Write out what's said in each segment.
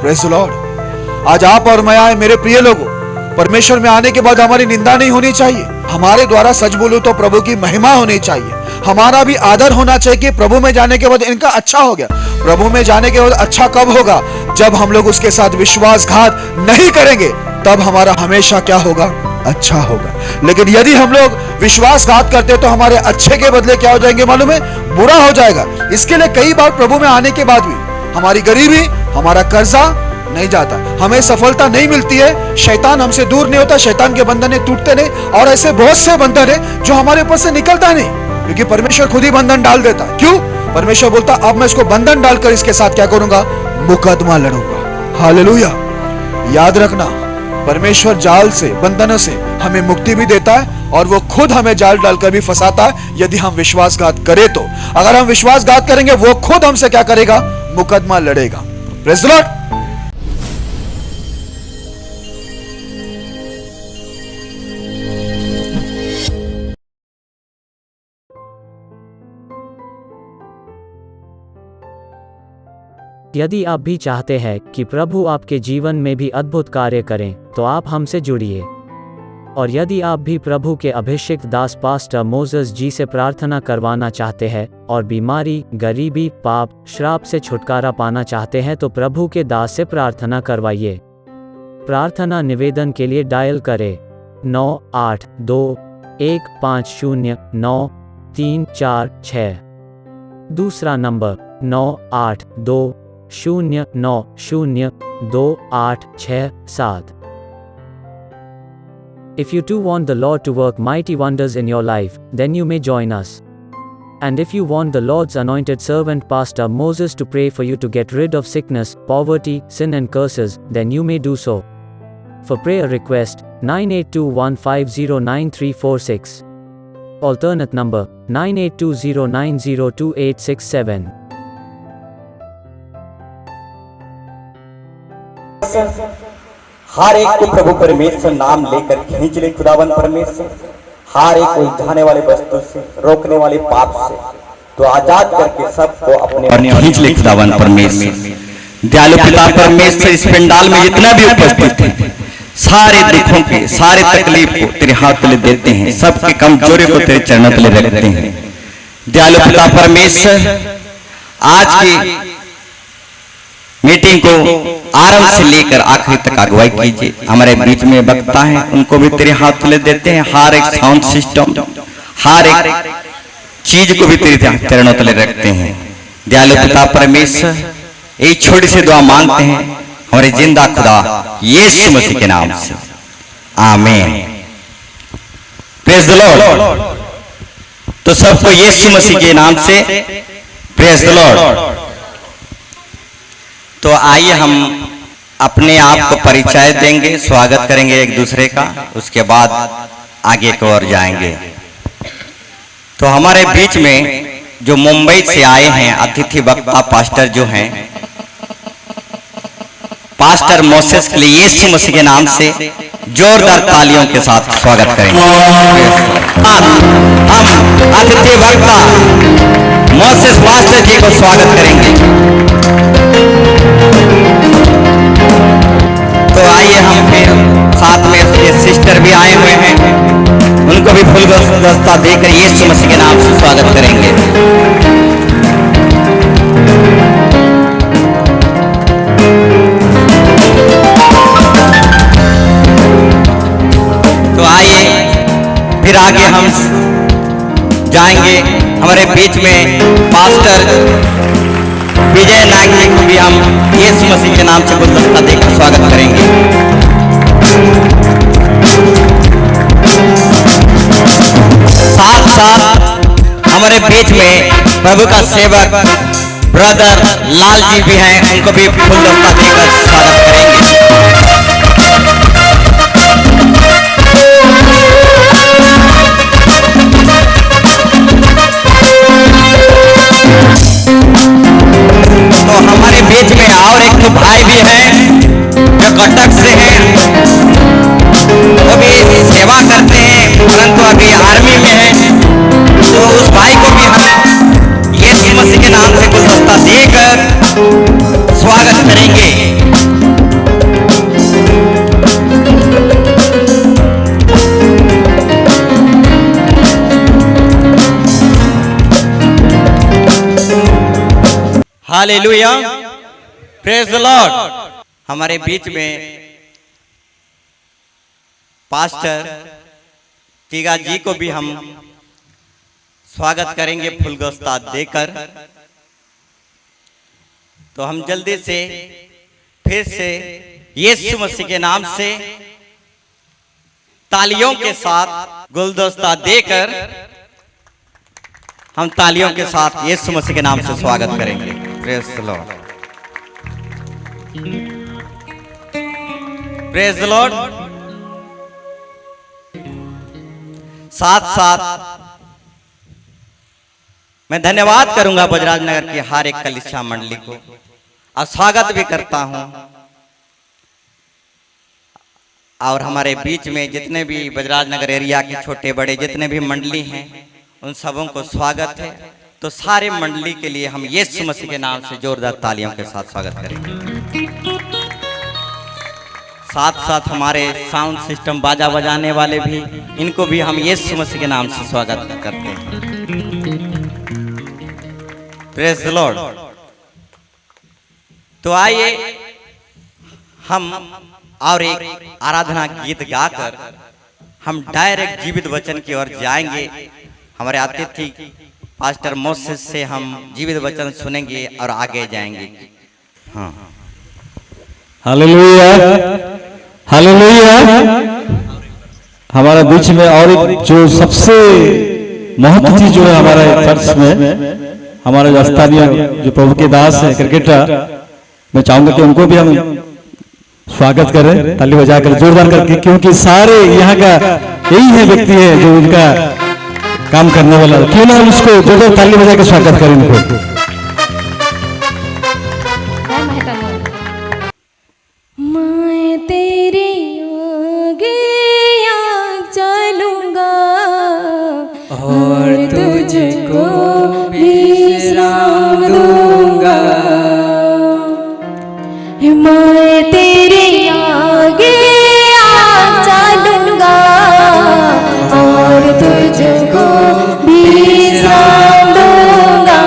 Praise the Lord. आज आप और मैं आए मेरे प्रिय लोगों, परमेश्वर में आने के बाद हमारी निंदा नहीं होनी चाहिए। हमारे द्वारा सच बोलूं तो प्रभु की महिमा होनी चाहिए। हमारा भी आदर होना चाहिए कि प्रभु में जाने के बाद इनका अच्छा हो गया। प्रभु में जाने के बाद अच्छा कब होगा? जब हम लोग उसके साथ विश्वासघात नहीं करेंगे, तब हमारा हमेशा क्या होगा? अच्छा होगा। लेकिन यदि हम लोग विश्वासघात करते तो हमारे अच्छे के बदले क्या हो जाएंगे मालूम है? बुरा हो जाएगा। इसके लिए कई बार प्रभु में आने के बाद भी हमारी गरीबी, हमारा कर्जा नहीं जाता, हमें सफलता नहीं मिलती है, शैतान हमसे दूर नहीं होता, शैतान के बंधन टूटते नहीं, और ऐसे बहुत से बंधन है जो हमारे ऊपर से निकलता नहीं, क्योंकि परमेश्वर खुद ही बंधन डाल देता है। क्यों? परमेश्वर बोलता अब मैं इसको बंधन डालकर इसके साथ क्या करूंगा? मुकदमा लड़ूंगा। हालेलुया। याद रखना, परमेश्वर जाल से, बंधनों से हमें मुक्ति भी देता है, और वो खुद हमें जाल डालकर भी फंसाता है यदि हम विश्वासघात करें तो। अगर हम विश्वासघात करेंगे, वो खुद हमसे क्या करेगा? मुकदमा लड़ेगा। Praise the Lord. यदि आप भी चाहते हैं कि प्रभु आपके जीवन में भी अद्भुत कार्य करें, तो आप हमसे जुड़िए। और यदि आप भी प्रभु के अभिषिक्त दास पास्टर मोसेस जी से प्रार्थना करवाना चाहते हैं और बीमारी, गरीबी, पाप, श्राप से छुटकारा पाना चाहते हैं, तो प्रभु के दास से प्रार्थना करवाइए। प्रार्थना निवेदन के लिए डायल करें 9821509346। दूसरा number 9820902867। If you too want the Lord to work mighty wonders in your life, then you may join us. And if you want the Lord's anointed servant Pastor Moses to pray for you to get rid of sickness, poverty, sin and curses, then you may do so. For prayer request, 9821509346. Alternate number, 9820902867. हर एक को प्रभु परमेश्वर नाम लेकर खींच ले खुदावन परमेश्वर। हर एक को उलझाने वाले वस्तु से, रोकने वाले पाप से तो आजाद करके सबको अपने खींच ले खुदावन परमेश्वर। दयालु पिता परमेश्वर, इस पंडाल में जितना भी उपस्थित है, सारे दुखों के, सारे तकलीफ को तेरे हाथ तले देते हैं, सबके कमजोरी को तेरे चरणों तले रखते हैं। दयालु पिता परमेश्वर, आज की मीटिंग को आरंभ से लेकर आखिरी तक अगुवाई कीजिए। हमारे बीच में वक्ता हैं, उनको भी तेरे हाथ तले देते हैं। हर एक साउंड सिस्टम, हर एक चीज को भी तेरे चरणों तले रखते हैं। दयालु पिता परमेश्वर, एक छोटी सी दुआ मांगते हैं हमारे जिंदा खुदा यीशु मसीह के नाम से, आमीन। Praise the Lord. तो सबको यीशु मसीह के नाम से प्रेज द लॉर्ड। तो आइए हम अपने आप को परिचय देंगे, स्वागत करेंगे एक दूसरे का, उसके बाद आगे की ओर जाएंगे। तो हमारे बीच में जो मुंबई से आए हैं अतिथि वक्ता पास्टर जो हैं, पास्टर मोसेस के लिए यीशु मसीह के नाम से जोरदार तालियों के साथ स्वागत करेंगे। हम अतिथि वक्ता मोसेस पास्टर जी को स्वागत करेंगे। तो आइए हम फिर साथ में ये सिस्टर भी आए हुए हैं, उनको भी फूल गुलदस्ता देकर यीशु मसीह के नाम से स्वागत करेंगे। तो आइए फिर आगे हम जाएंगे। हमारे बीच में पास्टर विजय नायक जी को भी हम यीशु मसीह के नाम से गुलदस्ता देकर स्वागत करेंगे। साथ साथ हमारे बीच में प्रभु का सेवक ब्रदर लाल जी भी हैं, उनको भी गुलदस्ता देकर स्वागत करेंगे। तो हमारे बीच में और एक तो भाई भी हैं जो कटक से हैं, वो भी सेवा करते हैं परंतु अभी आर्मी में हैं। तो उस भाई को भी हम यीशु मसीह के नाम से गुलदस्ता देकर स्वागत करेंगे। Hallelujah, praise the Lord. हमारे बीच में पास्टर टीगा जी को भी हम स्वागत करेंगे फुलगुस्ता देकर। तो हम जल्दी से फिर से यीशु मसीह के नाम से तालियों के साथ गुलदस्ता देकर हम तालियों के साथ यीशु मसीह के नाम से स्वागत करेंगे। Praise the Lord, praise the Lord. साथ साथ मैं धन्यवाद करूंगा बजराज नगर की हर एक कलीसिया मंडली को और स्वागत भी करता हूं। और हमारे बीच में जितने भी बजराज नगर एरिया के छोटे बड़े जितने भी मंडली हैं उन सबों को स्वागत है। तो सारे मंडली के लिए हम यीशु मसीह के नाम से जोरदार तालियों के साथ स्वागत करेंगे। साथ साथ हमारे साउंड सिस्टम बाजा बजाने वाले भी, इनको भी हम यीशु मसीह के नाम से स्वागत करते हैं। Praise the Lord. तो आइए हम और एक आराधना गीत गाकर हम डायरेक्ट जीवित वचन की ओर जाएंगे। हमारे अतिथि पास्टर मोसेस से हम जीवित वचन सुनेंगे और आगे जाएंगे। हाँ, हालेलुया, हालेलुया। हमारे बीच में और एक जो सबसे महत्व चीज जो है हमारे चर्च में, हमारे जो स्थानीय जो प्रभु के दास है क्रिकेटर, मैं चाहूंगा कि उनको भी हम स्वागत करें ताली बजाकर जोरदार करके, क्योंकि सारे यहाँ का यही है व्यक्ति है जो इनका काम करने वाला। क्यों ना हम उसको जोरदार ताली बजा के स्वागत करें इनको। मैं तेरे आगे चलूंगा और तुझको विश्राम दूंगा। मैं तेरे आगे चलूंगा और तुझको विश्राम दूंगा।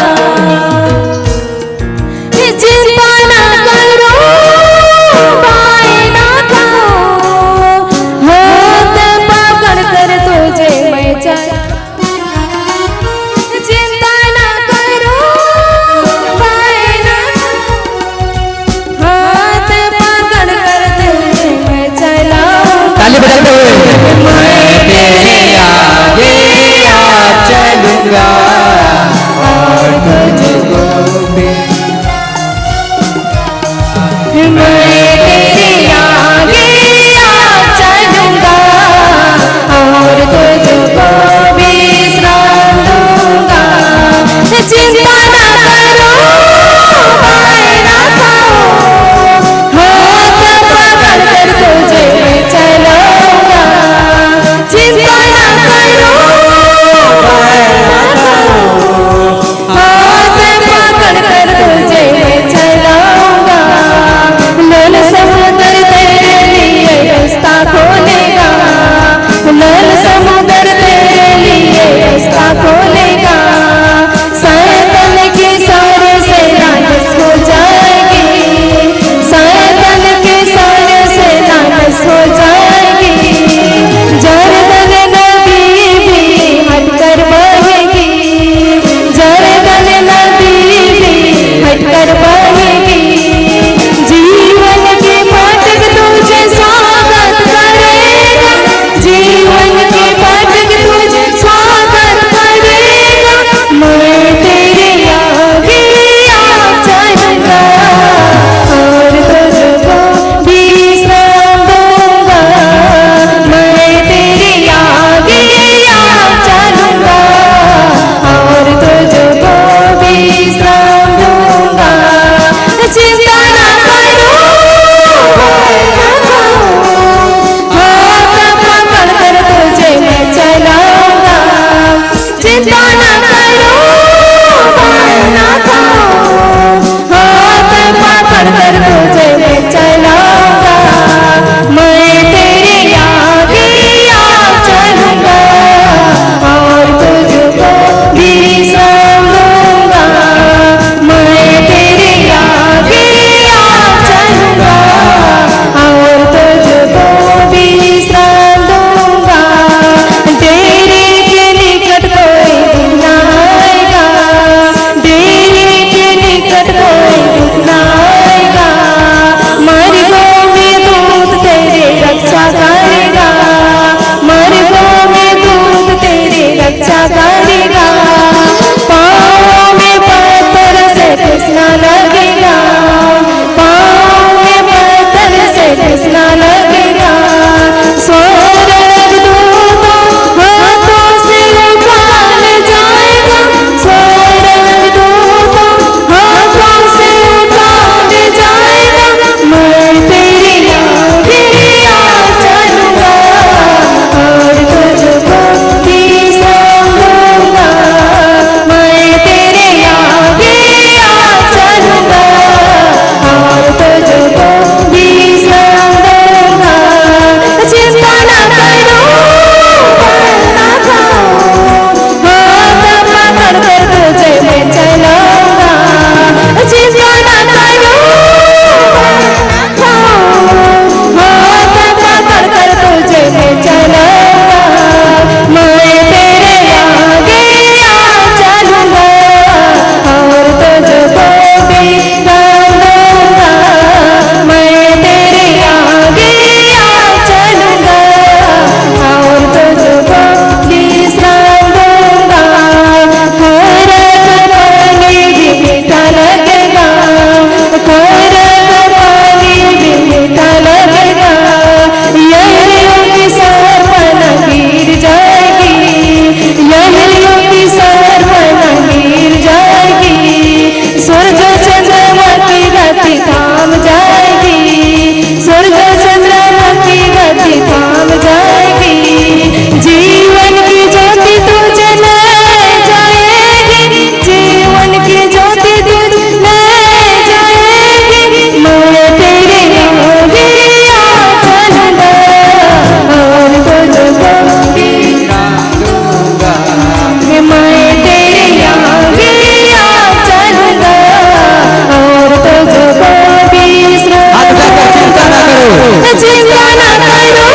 चिंता ना करो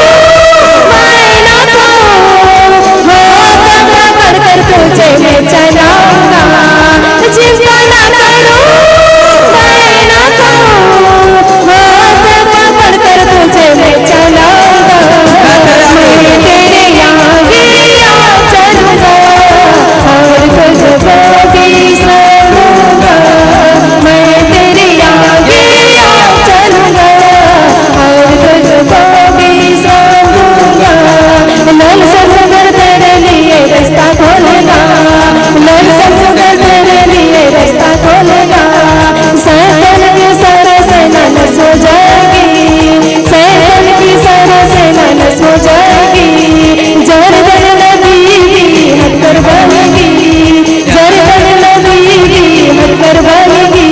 मैं ना खाऊं हाथ पकड़ कर तुझे मैं चलाऊंगा चिंता ना करो मैं ना खाऊं हाथ पकड़ कर तुझे मैं चलाऊंगा मैं तेरे आगे चलूंगा और तुझको भी संभालूंगा मैं तेरे आगे चलूंगा और तुझको भी संभालूंगा लाल समुद्र तेरे लिए रास्ता खोलेगा लाल समुद्र तेरे लिए रास्ता खोलेगा शैतान की सारा सेना नष्ट हो जाएगी शैतान की सारा सेना नष्ट हो जाएगी जर्दन नदी भी हटकर बनेगी जर्दन नदी भी हटकर बनेगी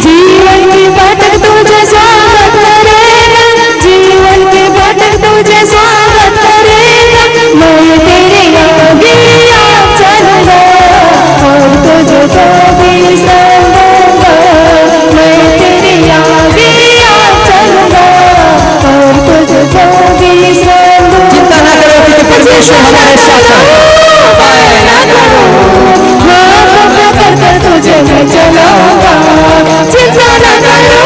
जीवन की बाटक तुझे स्वागत करेगा जीवन की बाटक तुझे स्वागत करेगा मैं तेरे आगे चलूंगा और तुझको भी संभालूंगा मैं तेरे आगे चलूंगा और तुझको भी संभालूंगा चिंता ना करो क्योंकि परमेश्वर हमारे साथ हाथ पकड़ कर तुझे मैं चलाऊंगा चिंता ना करो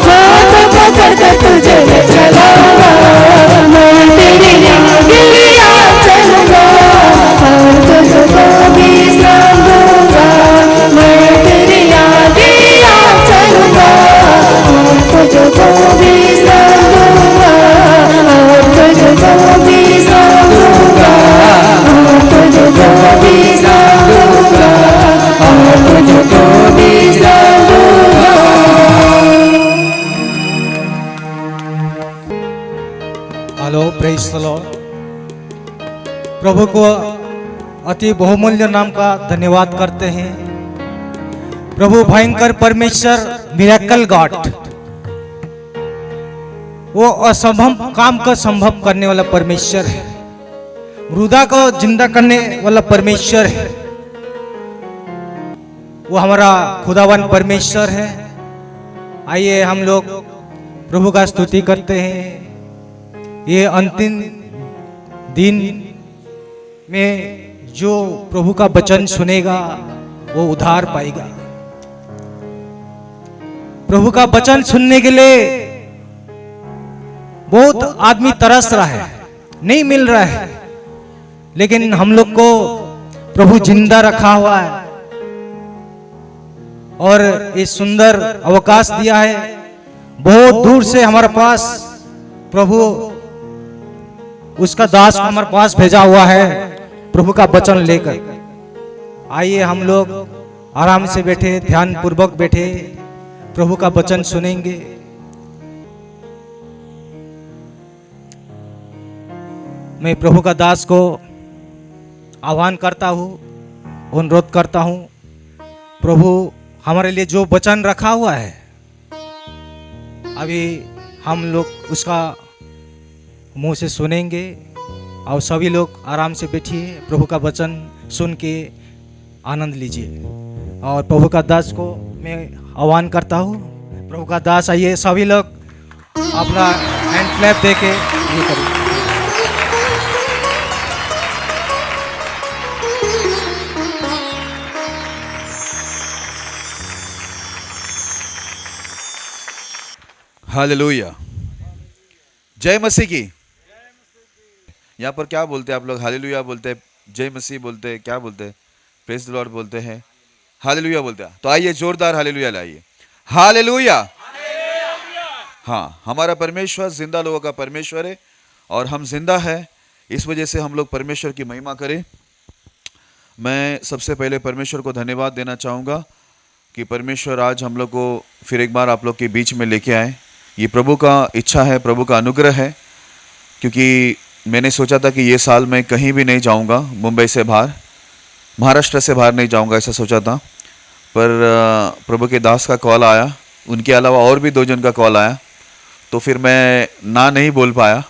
हाथ पकड़ कर तुझे मैं चलाऊंगा मैं तेरे आगे चलूंगा और तुझको भी संभालूंगा मैं तेरे आगे चलूंगा और तुझको भी संभालूंगा और तुझको भी संभालूंगा और तुझको भी संभालूंगा और तुझको भी संभालूंगा। Hello praise the Lord. प्रभु को अति बहुमूल्य नाम का धन्यवाद करते हैं। प्रभु भयंकर परमेश्वर मिरेकल गॉड, वो असंभव काम को संभव करने वाला परमेश्वर है, मुर्दा को जिंदा करने वाला परमेश्वर है। वो हमारा खुदावन परमेश्वर है। आइए हम लोग प्रभु का स्तुति करते हैं। ये अंतिम दिन में जो प्रभु का वचन सुनेगा वो उद्धार पाएगा। प्रभु का वचन सुनने के लिए बहुत आदमी तरस रहा है, नहीं मिल रहा है, लेकिन हम लोग को प्रभु जिंदा रखा हुआ है और ये सुंदर अवकाश दिया है। बहुत दूर से हमारे पास प्रभु उसका दास को हमारे पास भेजा हुआ है प्रभु का वचन लेकर। आइए हम लोग आराम से बैठे, ध्यान पूर्वक बैठे, प्रभु का वचन सुनेंगे। मैं प्रभु का दास को आह्वान करता हूँ, अनुरोध करता हूँ, प्रभु हमारे लिए जो वचन रखा हुआ है अभी हम लोग उसका मुंह से सुनेंगे। और सभी लोग आराम से बैठिए, प्रभु का वचन सुन के आनंद लीजिए। और प्रभु का दास को मैं आह्वान करता हूँ, प्रभु का दास आइए, सभी लोग अपना हैंड क्लैप दे के ये करिए। हालेलुया, जय मसीह की। यहाँ पर क्या बोलते हैं आप लोग? हालेलुया बोलते हैं, जय मसीह बोलते हैं, क्या बोलते हैं? प्रेज द लॉर्ड बोलते हैं, हालेलुया बोलते हैं। तो आइए जोरदार हालेलुया लाइए, हालेलुया। हाँ, हमारा परमेश्वर जिंदा लोगों का परमेश्वर है और हम जिंदा है, इस वजह से हम लोग परमेश्वर की महिमा करें। मैं सबसे पहले परमेश्वर को धन्यवाद देना चाहूँगा कि परमेश्वर आज हम लोग को फिर एक बार आप लोग के बीच में लेके आए। ये प्रभु का इच्छा है, प्रभु का अनुग्रह है, क्योंकि मैंने सोचा था कि ये साल मैं कहीं भी नहीं जाऊंगा, मुंबई से बाहर, महाराष्ट्र से बाहर नहीं जाऊंगा, ऐसा सोचा था। पर प्रभु के दास का कॉल आया, उनके अलावा और भी 2 जन का कॉल आया, तो फिर मैं ना नहीं बोल पाया।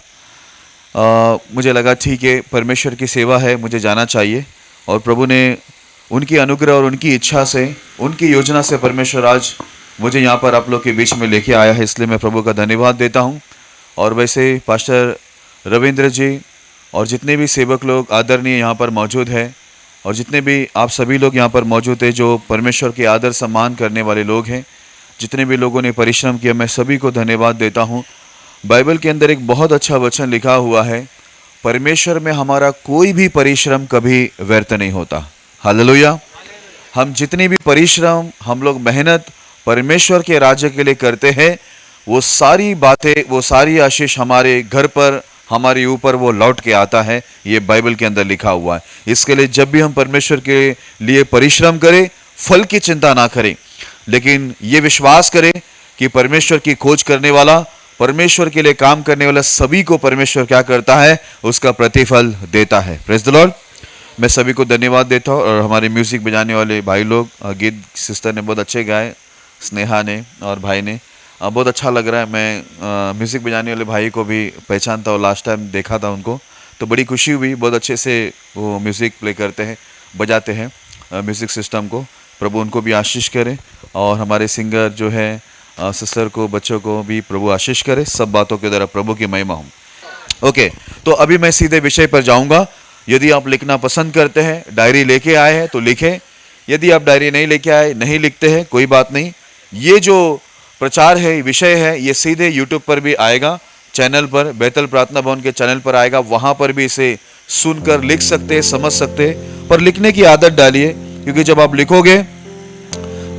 मुझे लगा ठीक है, परमेश्वर की सेवा है, मुझे जाना चाहिए। और प्रभु ने उनकी अनुग्रह और उनकी इच्छा से, उनकी योजना से परमेश्वर आज मुझे यहाँ पर आप लोग के बीच में लेके आया है, इसलिए मैं प्रभु का धन्यवाद देता हूँ। और वैसे पास्टर रविंद्र जी और जितने भी सेवक लोग आदरणीय यहाँ पर मौजूद हैं, और जितने भी आप सभी लोग यहाँ पर मौजूद हैं जो परमेश्वर के आदर सम्मान करने वाले लोग हैं, जितने भी लोगों ने परिश्रम किया, मैं सभी को धन्यवाद देता हूँ। बाइबल के अंदर एक बहुत अच्छा वचन लिखा हुआ है, परमेश्वर में हमारा कोई भी परिश्रम कभी व्यर्थ नहीं होता। हालेलुया। हम जितनी भी परिश्रम, हम लोग मेहनत परमेश्वर के राज्य के लिए करते हैं, वो सारी बातें, वो सारी आशीष हमारे घर पर, हमारे ऊपर वो लौट के आता है। ये बाइबल के अंदर लिखा हुआ है। इसके लिए जब भी हम परमेश्वर के लिए परिश्रम करें, फल की चिंता ना करें, लेकिन ये विश्वास करें कि परमेश्वर की खोज करने वाला, परमेश्वर के लिए काम करने वाला सभी को परमेश्वर क्या करता है, उसका प्रतिफल देता है। Praise the Lord. मैं सभी को धन्यवाद देता हूँ। और हमारे म्यूजिक बजाने वाले भाई लोग, गीत सिस्टर ने बहुत अच्छे गाए, स्नेहा ने और भाई ने, बहुत अच्छा लग रहा है। मैं म्यूज़िक बजाने वाले भाई को भी पहचानता हूँ, लास्ट टाइम देखा था उनको, तो बड़ी खुशी हुई। बहुत अच्छे से वो म्यूज़िक प्ले करते हैं, बजाते हैं म्यूज़िक सिस्टम को। प्रभु उनको भी आशीष करे, और हमारे सिंगर जो है सिस्टर को, बच्चों को भी प्रभु आशीष करे। सब बातों के द्वारा प्रभु की महिमा हो। ओके, तो अभी मैं सीधे विषय पर जाऊँगा। यदि आप लिखना पसंद करते हैं, डायरी लेके आए हैं तो लिखें। यदि आप डायरी नहीं लेके आए, नहीं लिखते हैं, कोई बात नहीं। ये जो प्रचार है, विषय है, ये सीधे यूट्यूब पर भी आएगा, चैनल पर, बेतल प्रार्थना भवन के चैनल पर आएगा। वहाँ पर भी इसे सुनकर लिख सकते हैं, समझ सकते हैं। पर लिखने की आदत डालिए, क्योंकि जब आप लिखोगे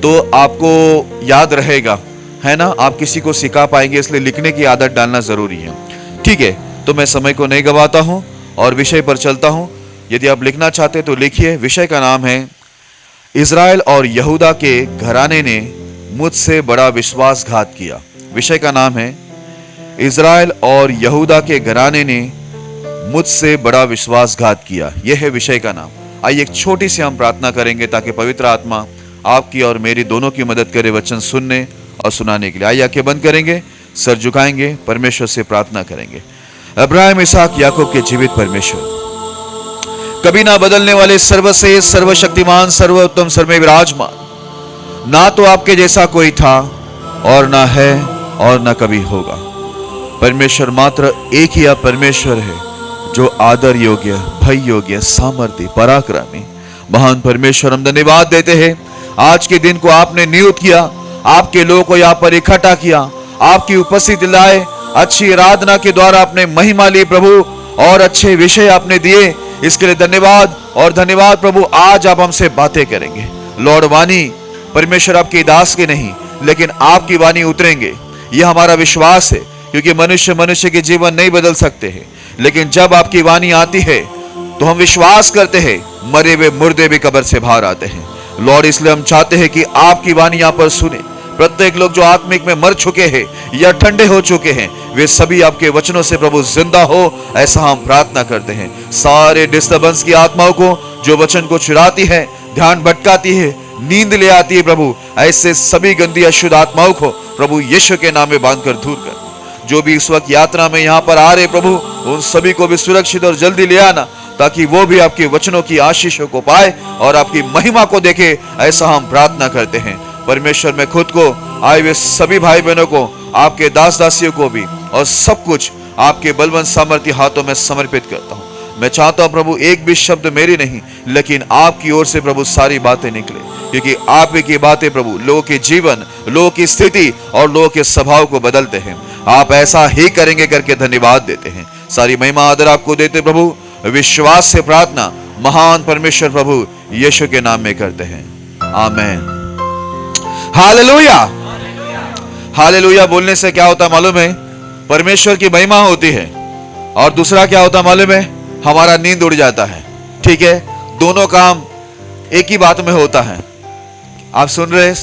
तो आपको याद रहेगा, है ना, आप किसी को सिखा पाएंगे। इसलिए लिखने की आदत डालना ज़रूरी है। ठीक है, तो मैं समय को नहीं गवाता हूँ और विषय पर चलता हूँ। यदि आप लिखना चाहते तो लिखिए। विषय का नाम है, इज़राइल और यहूदा के घराने ने मुझसे बड़ा विश्वासघात किया। विषय का नाम है, इज़राइल और यहूदा के घराने ने मुझसे बड़ा विश्वासघात किया। यह है विषय का नाम। आइए एक छोटी सी हम प्रार्थना करेंगे ताकि पवित्र आत्मा आपकी और मेरी दोनों की मदद करे वचन सुनने और सुनाने के लिए। आइए आंखें बंद करेंगे, सर झुकाएंगे, परमेश्वर से प्रार्थना करेंगे। अब्राहम, इसहाक, याकूब के जीवित परमेश्वर, कभी ना बदलने वाले, सर्वश्रेष्ठ, सर्वशक्तिमान, सर्वोत्तम, सर्वमेव विराजमान, ना तो आपके जैसा कोई था और ना है और ना कभी होगा। परमेश्वर मात्र एक ही आप परमेश्वर है जो आदर योग्य, भय योग्य, सामर्थ्य, पराक्रमी, महान परमेश्वर। हम धन्यवाद देते हैं आज के दिन को आपने नियुक्त किया, आपके लोगों को यहाँ पर इकट्ठा किया, आपकी उपस्थिति लाए, अच्छी आराधना के द्वारा अपने महिमा ली प्रभु, और अच्छे विषय आपने दिए, इसके लिए धन्यवाद। और धन्यवाद प्रभु, आज आप हमसे बातें करेंगे। लॉर्ड, वाणी परमेश्वर आपकी दास के नहीं, लेकिन आपकी वाणी उतरेंगे, यह हमारा विश्वास है। क्योंकि मनुष्य के जीवन नहीं बदल सकते हैं, लेकिन जब आपकी वाणी आती है तो हम विश्वास करते हैं, मरे हुए मुर्दे भी कब्र से बाहर आते हैं। लॉर्ड, इसलिए हम चाहते हैं कि आपकी वाणी यहाँ पर सुने। प्रत्येक लोग जो आत्मिक में मर चुके हैं या ठंडे हो चुके हैं, वे सभी आपके वचनों से प्रभु जिंदा हो, ऐसा हम प्रार्थना करते हैं। सारे डिस्टर्बेंस की आत्माओं को जो वचन को चुराती है, ध्यान भटकाती है, नींद ले आती है प्रभु, ऐसे सभी गंदी अशुद्ध आत्माओं को प्रभु यीशु के नाम में बांधकर दूर कर। जो भी इस वक्त यात्रा में यहाँ पर आ रहे प्रभु, उन सभी को भी सुरक्षित और जल्दी ले आना, ताकि वो भी आपके वचनों की आशीषों को पाए और आपकी महिमा को देखे, ऐसा हम प्रार्थना करते हैं। परमेश्वर, मैं खुद को, आए हुए सभी भाई बहनों को, आपके दास दासियों को भी, और सब कुछ आपके बलवंत सामर्थ्य हाथों में समर्पित करता हूँ। मैं चाहता हूँ प्रभु, एक भी शब्द मेरी नहीं, लेकिन आपकी ओर से प्रभु सारी बातें निकले, क्योंकि आप ही की बातें प्रभु लोगों के जीवन, लोगों की स्थिति और लोगों के स्वभाव को बदलते हैं। आप ऐसा ही करेंगे करके धन्यवाद देते हैं। सारी महिमा आदर आपको देते प्रभु, विश्वास से प्रार्थना महान परमेश्वर प्रभु यीशु के नाम में करते हैं, आमेन। हालेलुया। हालेलुया बोलने से क्या होता मालूम है? परमेश्वर की महिमा होती है। और दूसरा क्या होता मालूम है? हमारा नींद उड़ जाता है। ठीक है, दोनों काम एक ही बात में होता है। आप सुन रहे?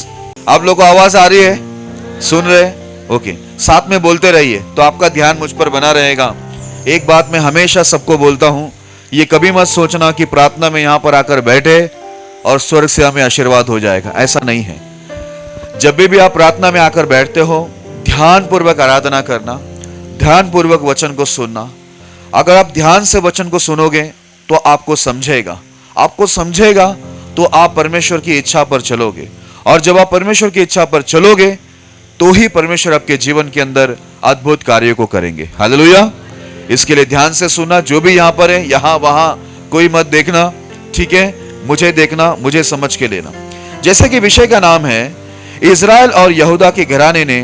आप लोगों को आवाज आ रही है? सुन रहे? ओके, साथ में बोलते रहिए तो आपका ध्यान मुझ पर बना रहेगा। एक बात मैं हमेशा सबको बोलता हूं, ये कभी मत सोचना कि प्रार्थना में यहां पर आकर बैठे और स्वर्ग से हमें आशीर्वाद हो जाएगा। ऐसा नहीं है। जब भी आप प्रार्थना में आकर बैठते हो, ध्यान पूर्वक आराधना करना, ध्यान पूर्वक वचन को सुनना। अगर आप ध्यान से वचन को सुनोगे तो आपको समझेगा तो आप परमेश्वर की इच्छा पर चलोगे। और जब आप परमेश्वर की इच्छा पर चलोगे तो ही परमेश्वर आपके जीवन के अंदर अद्भुत कार्यों को करेंगे। हालेलुया। इसके लिए ध्यान से सुनना, जो भी यहां पर है, यहां वहां कोई मत देखना, ठीक है? मुझे देखना, मुझे समझ के लेना। जैसे कि विषय का नाम है इजराइल और यहूदा के घराने ने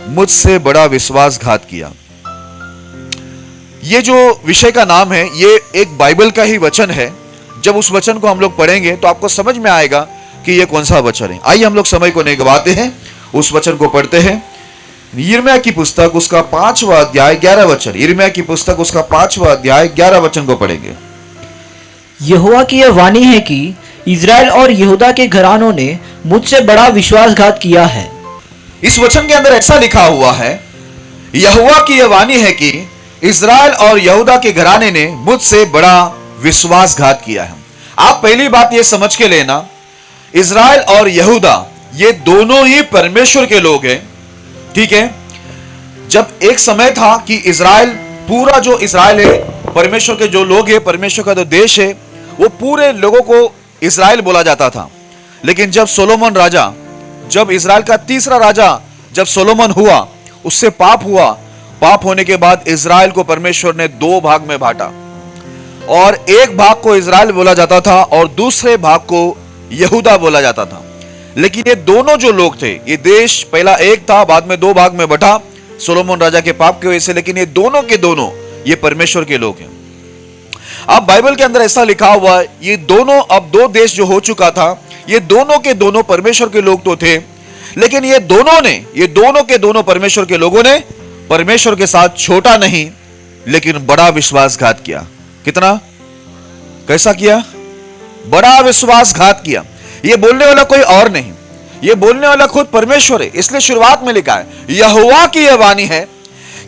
मुझसे बड़ा विश्वासघात किया। ये जो विषय का नाम है ये एक बाइबल का ही वचन है। जब उस वचन को हम लोग पढ़ेंगे तो आपको समझ में आएगा कि ये कौन सा वचन है। आइए हम लोग समय को नहीं गवाते हैं, उस वचन को पढ़ते हैं। यिर्मयाह की पुस्तक उसका 5वां अध्याय 11 वचन। यिर्मयाह की पुस्तक उसका 5वां अध्याय 11 वचन को पढ़ेंगे। यहोवा की यह वाणी है कि इजराइल और यहूदा के घरानों ने मुझसे बड़ा विश्वासघात किया है। इस वचन के अंदर ऐसा लिखा हुआ है, यहोवा की यह वाणी है कि इजराइल और यहूदा के घराने ने मुझसे बड़ा विश्वासघात किया है। आप पहली बात यह समझ के लेना, इजराइल और यहूदा ये दोनों ही परमेश्वर के लोग हैं, ठीक है? जब एक समय था कि इजराइल, पूरा जो इजराइल है, परमेश्वर के जो लोग हैं, परमेश्वर का जो देश है, वो पूरे लोगों को इजराइल बोला जाता था। लेकिन जब सोलोमन राजा, जब इजराइल का तीसरा राजा जब सोलोमन हुआ, उससे पाप हुआ। पाप होने के बाद इजराइल को परमेश्वर ने 2 भाग में बांटा और एक भाग को इजराइल बोला जाता था और दूसरे भाग को यहूदा बोला जाता था। लेकिन ये दोनों जो लोग थे, ये देश पहला एक था, बाद में 2 भाग में बटा सोलोमन राजा के पाप की वजह से। लेकिन ये दोनों के दोनों ये परमेश्वर के लोग हैं। अब बाइबल के अंदर ऐसा लिखा हुआ है, ये दोनों, अब 2 देश जो हो चुका था, ये दोनों के दोनों परमेश्वर के लोग तो थे, लेकिन ये दोनों के दोनों परमेश्वर के लोगों ने परमेश्वर के साथ छोटा नहीं लेकिन बड़ा विश्वासघात किया। कितना, कैसा किया? बड़ा विश्वासघात किया। ये बोलने वाला कोई और नहीं, ये बोलने वाला खुद परमेश्वर है। इसलिए शुरुआत में लिखा है, यहोवा की यह वाणी है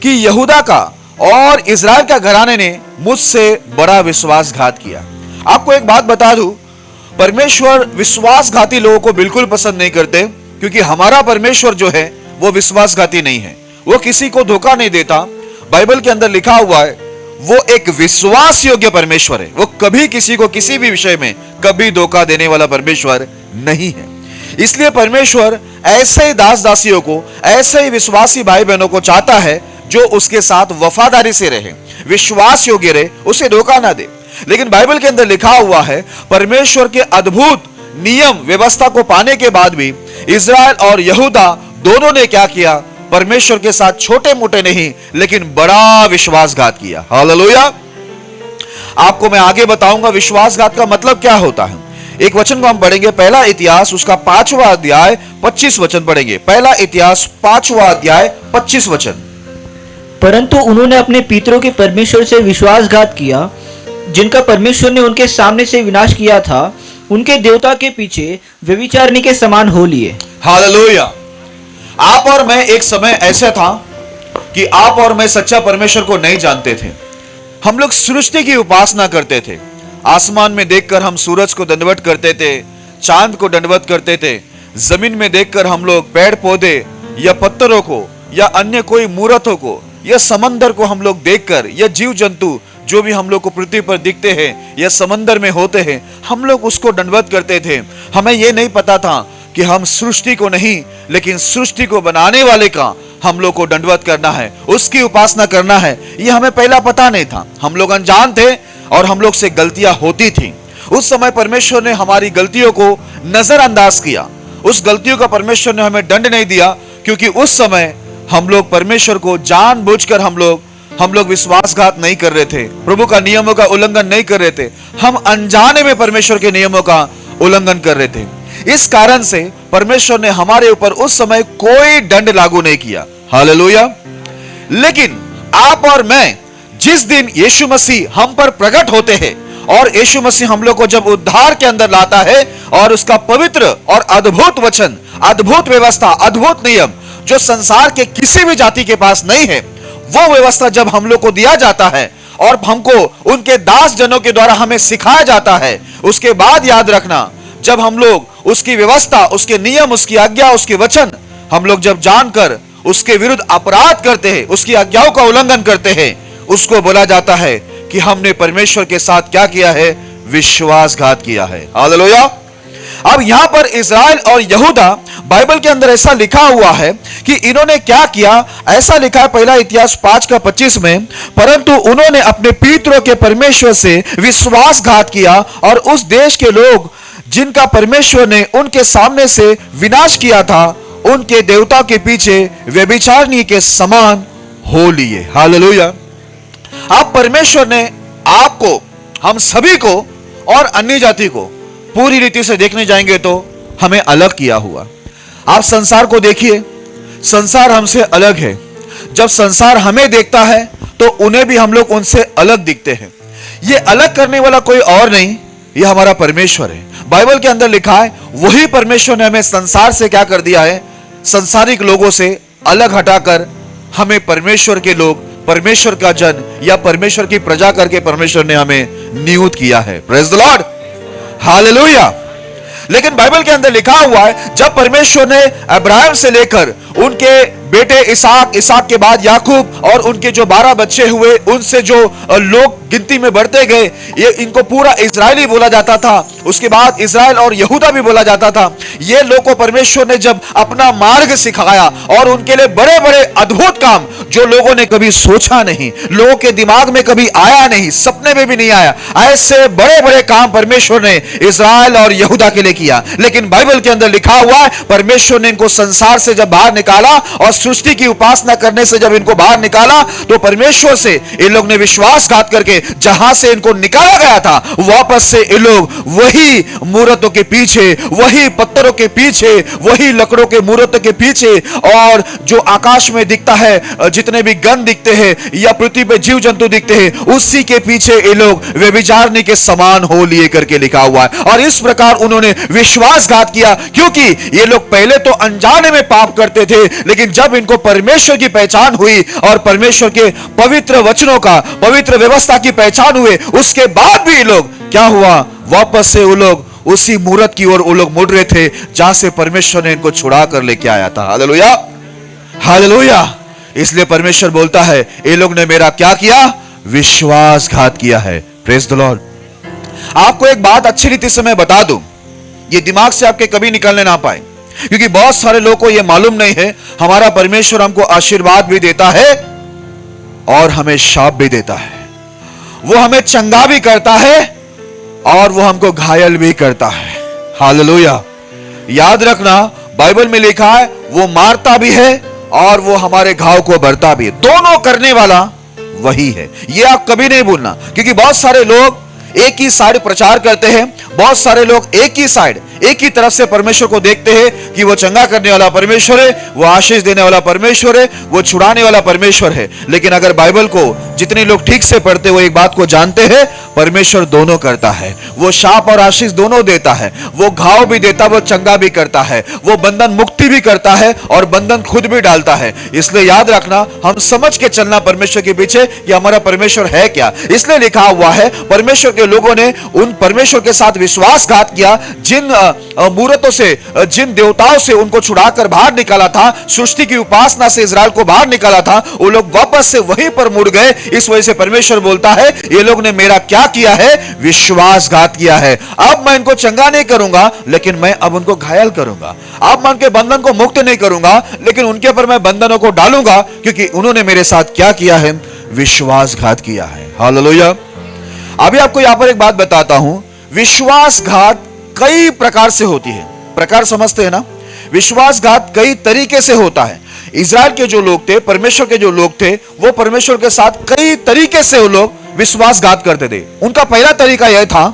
कि यहूदा का और इजराइल का घराने ने मुझसे बड़ा विश्वासघात किया। आपको एक बात बता दूं, परमेश्वर विश्वासघाती लोगों को बिल्कुल पसंद नहीं करते, क्योंकि हमारा परमेश्वर जो है वो विश्वासघाती नहीं है, वो किसी को धोखा नहीं देता। बाइबल के अंदर लिखा हुआ है वो एक विश्वास योग्य परमेश्वर है। वो कभी किसी को किसी भी विषय में कभी धोखा देने वाला परमेश्वर नहीं है। इसलिए परमेश्वर ऐसे ही दास दासियों को, ऐसे ही विश्वासी भाई बहनों को चाहता है जो उसके साथ वफादारी से रहे, विश्वास योग्य रहे, उसे धोखा ना दे। लेकिन बाइबल के अंदर लिखा हुआ है, परमेश्वर के अद्भुत नियम व्यवस्था को पाने के बाद भी इजराइल और यहूदा दोनों ने क्या किया? परमेश्वर के साथ छोटे मोटे नहीं लेकिन बड़ा विश्वासघात किया। हालेलुया। आपको मैं आगे बताऊंगा विश्वासघात का मतलब क्या होता है। एक वचन को हम पढ़ेंगे, पहला इतिहास उसका 5वां अध्याय 25 वचन पढ़ेंगे। पहला इतिहास 5वां अध्याय 25 वचन। परंतु उन्होंने अपने पितरों के परमेश्वर से विश्वासघात किया, जिनका परमेश्वर ने उनके सामने से विनाश किया था। उनके देवता के पीछे व्यभिचारिणी के समान हो लिए। हालेलुया। आप और मैं, एक समय ऐसा था कि आप और मैं सच्चा परमेश्वर को नहीं जानते थे। हम लोग सृष्टि की उपासना करते थे। आसमान में देखकर हम सूरज को दंडवत करते थे, चांद को दंडवत करते थे। जमीन में देखकर हम लोग पेड़ पौधे या पत्थरों को या अन्य कोई मूर्तों को या समंदर को हम लोग देखकर, या जीव जंतु जो भी हम लोग को पृथ्वी पर दिखते हैं या समंदर में होते हैं, हम लोग उसको दंडवत करते थे। हमें यह नहीं पता था कि हम सृष्टि को नहीं लेकिन सृष्टि को बनाने वाले का हम लोग को दंडवत करना है, उसकी उपासना करना है। यह हमें पहला पता नहीं था। हम लोग अनजान थे और हम लोग से गलतियां होती थी। उस समय परमेश्वर ने हमारी गलतियों को नजरअंदाज किया। उस गलतियों का परमेश्वर ने हमें दंड नहीं दिया, क्योंकि उस समय हम लोग परमेश्वर को जानबूझकर हम लोग विश्वासघात नहीं कर रहे थे, प्रभु का नियमों का उल्लंघन नहीं कर रहे थे। हम अनजाने में परमेश्वर के नियमों का उल्लंघन कर रहे थे। इस कारण से परमेश्वर ने हमारे ऊपर उस समय कोई दंड लागू नहीं किया। हालेलुया। लेकिन आप और मैं, जिस दिन यीशु मसीह हम पर प्रकट होते हैं और यीशु मसीह हम लोग को जब उद्धार के अंदर लाता है और उसका पवित्र और अद्भुत वचन, अद्भुत व्यवस्था, अद्भुत नियम जो संसार के किसी भी जाति के पास नहीं है, वो व्यवस्था जब हम लोग को दिया जाता है और हमको उनके दास जनों के द्वारा हमें सिखाया जाता है, उसके बाद याद रखना, जब हम लोग उसकी व्यवस्था, उसके नियम, उसकी आज्ञा, उसके वचन हम लोग जब जानकर उसके विरुद्ध अपराध करते हैं, उसकी आज्ञाओं का उल्लंघन करते हैं, उसको बोला जाता है कि हमने परमेश्वर के साथ क्या किया है? विश्वासघात किया है। हालेलुया। अब यहां पर इज़राइल और यहूदा, बाइबल के अंदर ऐसा लिखा हुआ है कि इन्होंने क्या किया। ऐसा लिखा है पहला इतिहास 5:25 में, परंतु उन्होंने अपने पितरों के परमेश्वर से विश्वासघात किया और उस देश के लोग जिनका परमेश्वर ने उनके सामने से विनाश किया था, उनके देवता के पीछे व्यभिचारिणी के समान हो लिए। हालेलुया। अब परमेश्वर ने आपको, हम सभी को और अन्य जाति को पूरी रीति से देखने जाएंगे तो हमें अलग किया हुआ। आप संसार को देखिए, संसार हमसे अलग है। जब संसार हमें देखता है तो उन्हें भी हम लोग उनसे अलग दिखते हैं। ये अलग करने वाला कोई और नहीं, ये हमारा परमेश्वर है। बाइबल के अंदर लिखा है वही परमेश्वर ने हमें संसार से क्या कर दिया है, संसारिक लोगों से अलग हटाकर हमें परमेश्वर के लोग, परमेश्वर का जन या परमेश्वर की प्रजा करके परमेश्वर ने हमें नियुक्त किया है। Praise the Lord, hallelujah. लेकिन बाइबल के अंदर लिखा हुआ है जब परमेश्वर ने अब्राहम से लेकर उनके बेटे इसहाक, इसहाक के बाद याकूब और उनके जो 12 बच्चे हुए, उनसे जो लोग गिनती में बढ़ते गए, ये इनको पूरा इजरायली बोला जाता था। उसके बाद इजराइल और यहूदा भी बोला जाता था। ये लोग को परमेश्वर ने जब अपना मार्ग सिखाया और उनके लिए बड़े बड़े अद्भुत काम जो लोगों ने कभी सोचा नहीं, लोगों के दिमाग में कभी आया नहीं, सपने में भी नहीं आया, ऐसे बड़े बड़े काम परमेश्वर ने इजराइल और यहूदा के लिए किया। लेकिन बाइबल के अंदर लिखा हुआ है परमेश्वर ने इनको संसार से जब बाहर निकाला और सृष्टि की उपासना करने से जब इनको बाहर निकाला, तो परमेश्वर से इन लोग ने विश्वासघात करके जहां से इनको निकाला गया था वापस से इन लोग वही मूर्तों के पीछे, वही पत्थरों के पीछे, वही लकड़ों के मूर्तों के पीछे, और जो आकाश में दिखता है, जितने भी गण दिखते हैं या पृथ्वी पे जीव जंतु दिखते हैं, उसी के पीछे ये लोग व्यभिचारिणी के समान हो लिए करके लिखा हुआ है। और इस प्रकार उन्होंने विश्वासघात किया, क्योंकि ये लोग पहले तो अनजाने में पाप करते थे, लेकिन जब इनको परमेश्वर की पहचान हुई और परमेश्वर के पवित्र वचनों का, पवित्र व्यवस्था की पहचान हुए, उसके बाद भी ये लोग क्या हुआ, वापस से वो लोग उसी मूर्त की ओर वो लोग मुड़ रहे थे जहां से परमेश्वर ने इनको छुड़ा कर लेके आया था। Hallelujah, hallelujah. इसलिए परमेश्वर बोलता है ये लोग ने मेरा क्या किया, विश्वासघात किया है। Praise the Lord. आपको एक बात अच्छी रीति से मैं बता दूं, ये दिमाग से आपके कभी निकलने ना पाए, क्योंकि बहुत सारे लोगों को यह मालूम नहीं है हमारा परमेश्वर हमको आशीर्वाद भी देता है और हमें शाप भी देता है। वो हमें चंगा भी करता है और वो हमको घायल भी करता है। हालेलुया। याद रखना बाइबल में लिखा है वो मारता भी है और वो हमारे घाव को भरता भी है, दोनों करने वाला वही है। ये आप कभी नहीं भूलना, क्योंकि बहुत सारे लोग एक ही साइड प्रचार करते हैं, बहुत सारे लोग एक ही साइड, एक ही तरफ से परमेश्वर को देखते हैं कि वो चंगा करने वाला परमेश्वर है, वो आशीष देने वाला परमेश्वर है, वो छुड़ाने वाला परमेश्वर है। लेकिन अगर बाइबल को जितने लोग ठीक से पढ़ते वो एक बात को जानते हैं, परमेश्वर दोनों करता है। वो शाप और आशीष दोनों देता है, वो घाव भी देता है, वो चंगा भी करता है, वो बंधन मुक्ति भी करता है और बंधन खुद भी डालता है। इसलिए याद रखना, हम समझ के चलना परमेश्वर के पीछे कि हमारा परमेश्वर है क्या। इसलिए लिखा हुआ है परमेश्वर के लोगों ने उन परमेश्वर के साथ विश्वासघात किया, जिन मूर्तों से, जिन देवताओं से उनको छुड़ाकर बाहर निकाला था, सृष्टि की उपासना से इजराइल को बाहर निकाला था, वो लोग वापस से वहीं पर मुड़ गए। इस वजह से परमेश्वर बोलता है ये लोग ने मेरा क्या किया है, विश्वासघात किया है। अब मैं इनको चंगा नहीं करूंगा, लेकिन मैं अब उनको घायल करूंगा। अब मैं उनके बंधन को मुक्त नहीं करूंगा, लेकिन उनके ऊपर मैं बंधनों को डालूंगा, क्योंकि उन्होंने मेरे साथ क्या किया है, विश्वासघात किया है। हालेलुया। अभी आपको यहां पर एक बात बताता हूं, विश्वासघात कई प्रकार से होती है। प्रकार समझते हैं ना, विश्वासघात कई तरीके से होता है। इजराइल के जो लोग थे, परमेश्वर के जो लोग थे, वो परमेश्वर के साथ कई तरीके से वो लोग विश्वासघात करते थे। उनका पहला तरीका यह था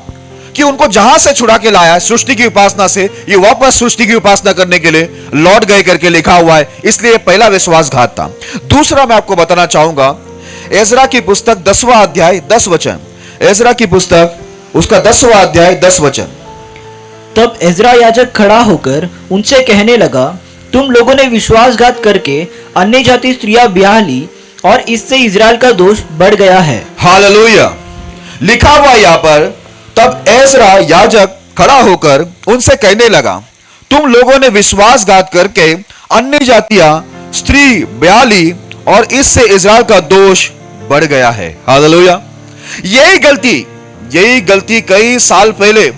कि उनको जहां से छुड़ा के लाया सृष्टि की उपासना से, ये वापस सृष्टि की उपासना करने के लिए लौट गए करके लिखा हुआ है, इसलिए पहला विश्वासघात था। दूसरा मैं आपको बताना चाहूंगा, एजरा की पुस्तक 10वां अध्याय 10 वचन। एजरा की पुस्तक उसका 10वां अध्याय 10 वचन। तब एजरा याजक खड़ा होकर उनसे कहने लगा, तुम लोगों ने विश्वासघात करके अन्य जाति स्त्रियां ब्याह ली और इससे इजराइल का दोष बढ़ गया है। हालेलुया। लिखा हुआ यहां पर, तब एजरा याजक खड़ा होकर उनसे कहने लगा, तुम लोगों ने विश्वासघात करके अन्य जातियां स्त्री ब्याह ली और इससे इजराइल का दोष बढ़ गया है। हालेलुया। यही गलती कई साल पहले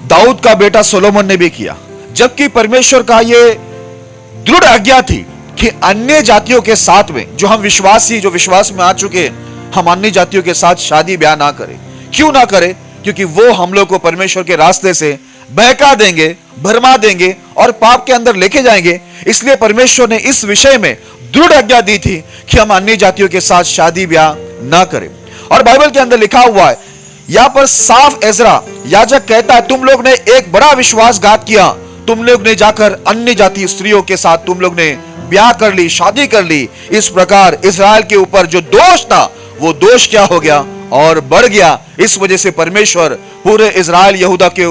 दाऊद का बेटा सोलोमन ने भी किया, जबकि परमेश्वर का ये दृढ़ आज्ञा थी कि अन्य जातियों के साथ में जो हम विश्वासी, जो विश्वास में आ चुके, हम अन्य जातियों के साथ शादी ब्याह ना करें। क्यों ना करें? क्योंकि वो हम लोग को परमेश्वर के रास्ते से बहका देंगे, भरमा देंगे और पाप के अंदर लेके जाएंगे। इसलिए परमेश्वर ने इस विषय में दृढ़ आज्ञा दी थी कि हम अन्य जातियों के साथ शादी ब्याह ना करें। और बाइबल के अंदर लिखा हुआ है, यहां पर साफ एजरा याजक कहता है, तुम लोग ने एक बड़ा विश्वासघात किया, तुम लोग ने जाकर अन्य जाति स्त्रियों के साथ तुम लोग ने ब्याह कर ली, शादी कर ली। इस प्रकार इस्राएल के ऊपर जो दोष था वो दोष क्या हो गया और बढ़ गया। इस वजह से परमेश्वर पूरे इस्राएल यहूदा के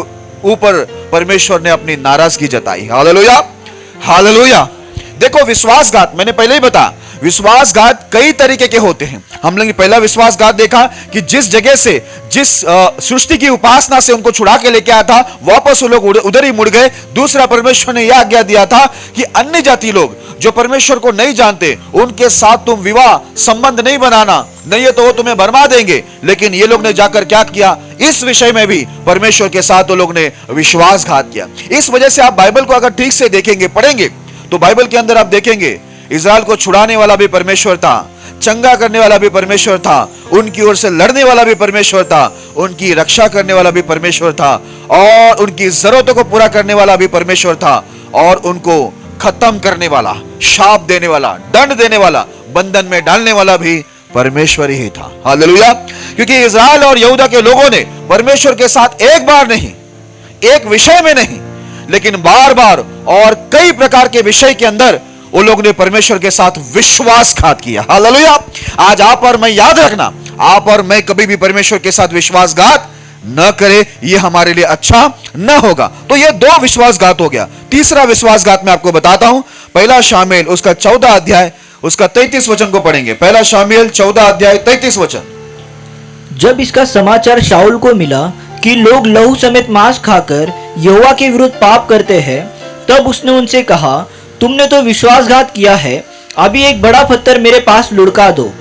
ऊपर परमेश्वर ने अपनी नाराजगी जताई। Hallelujah, hallelujah. देखो, विश्वासघात मैंने पहले ही बताया, विश्वासघात कई तरीके के होते हैं। हम लोग ने पहला विश्वासघात देखा कि जिस जगह से, जिस सृष्टि की उपासना से उनको छुड़ा के लेके आया था, वापस वो लोग उधर ही मुड़ गए। दूसरा, परमेश्वर ने यह आज्ञा दिया था कि अन्य जाति लोग जो परमेश्वर को नहीं जानते, उनके साथ तुम विवाह संबंध नहीं बनाना, नहीं तो वो तुम्हें भरमा देंगे। लेकिन ये लोग ने जाकर क्या किया? इस विषय में भी परमेश्वर के साथ वो लोग ने विश्वासघात किया। इस वजह से आप बाइबल को अगर ठीक से देखेंगे, पढ़ेंगे, तो बाइबल के अंदर आप देखेंगे इस्राएल को छुड़ाने वाला भी परमेश्वर था, चंगा करने वाला भी परमेश्वर था, उनकी ओर से लड़ने वाला भी परमेश्वर था, उनकी रक्षा करने वाला भी परमेश्वर था, और उनकी जरूरतों को पूरा करने वाला भी परमेश्वर था, और उनको खत्म करने वाला, शाप देने वाला, दंड देने वाला, बंधन में डालने वाला भी परमेश्वर ही था। हालेलुया। क्योंकि इस्राएल और यहूदा के लोगों ने परमेश्वर के साथ एक बार नहीं, एक विषय में नहीं, लेकिन बार बार और कई प्रकार के विषय के अंदर वो लोग ने परमेश्वर के साथ विश्वासघात किया। हालेलुया। आज आप और मैं, याद रखना, आप और मैं कभी भी परमेश्वर के साथ विश्वासघात न करें, यह हमारे लिए अच्छा न होगा। तो यह दो विश्वासघात हो गया। तीसरा विश्वासघात मैं आपको बताता हूं, पहला शामुएल उसका 14 अध्याय उसका 33 वचन को पढ़ेंगे। पहला शामुएल 14 अध्याय 33 वचन। जब इसका समाचार शाऊल को मिला कि लोग लहू समेत मांस खाकर यहोवा के विरुद्ध पाप करते हैं, तब उसने उनसे कहा, तुमने तो विश्वासघात किया है, अभी एक बड़ा पत्थर मेरे पास लुढ़का दो।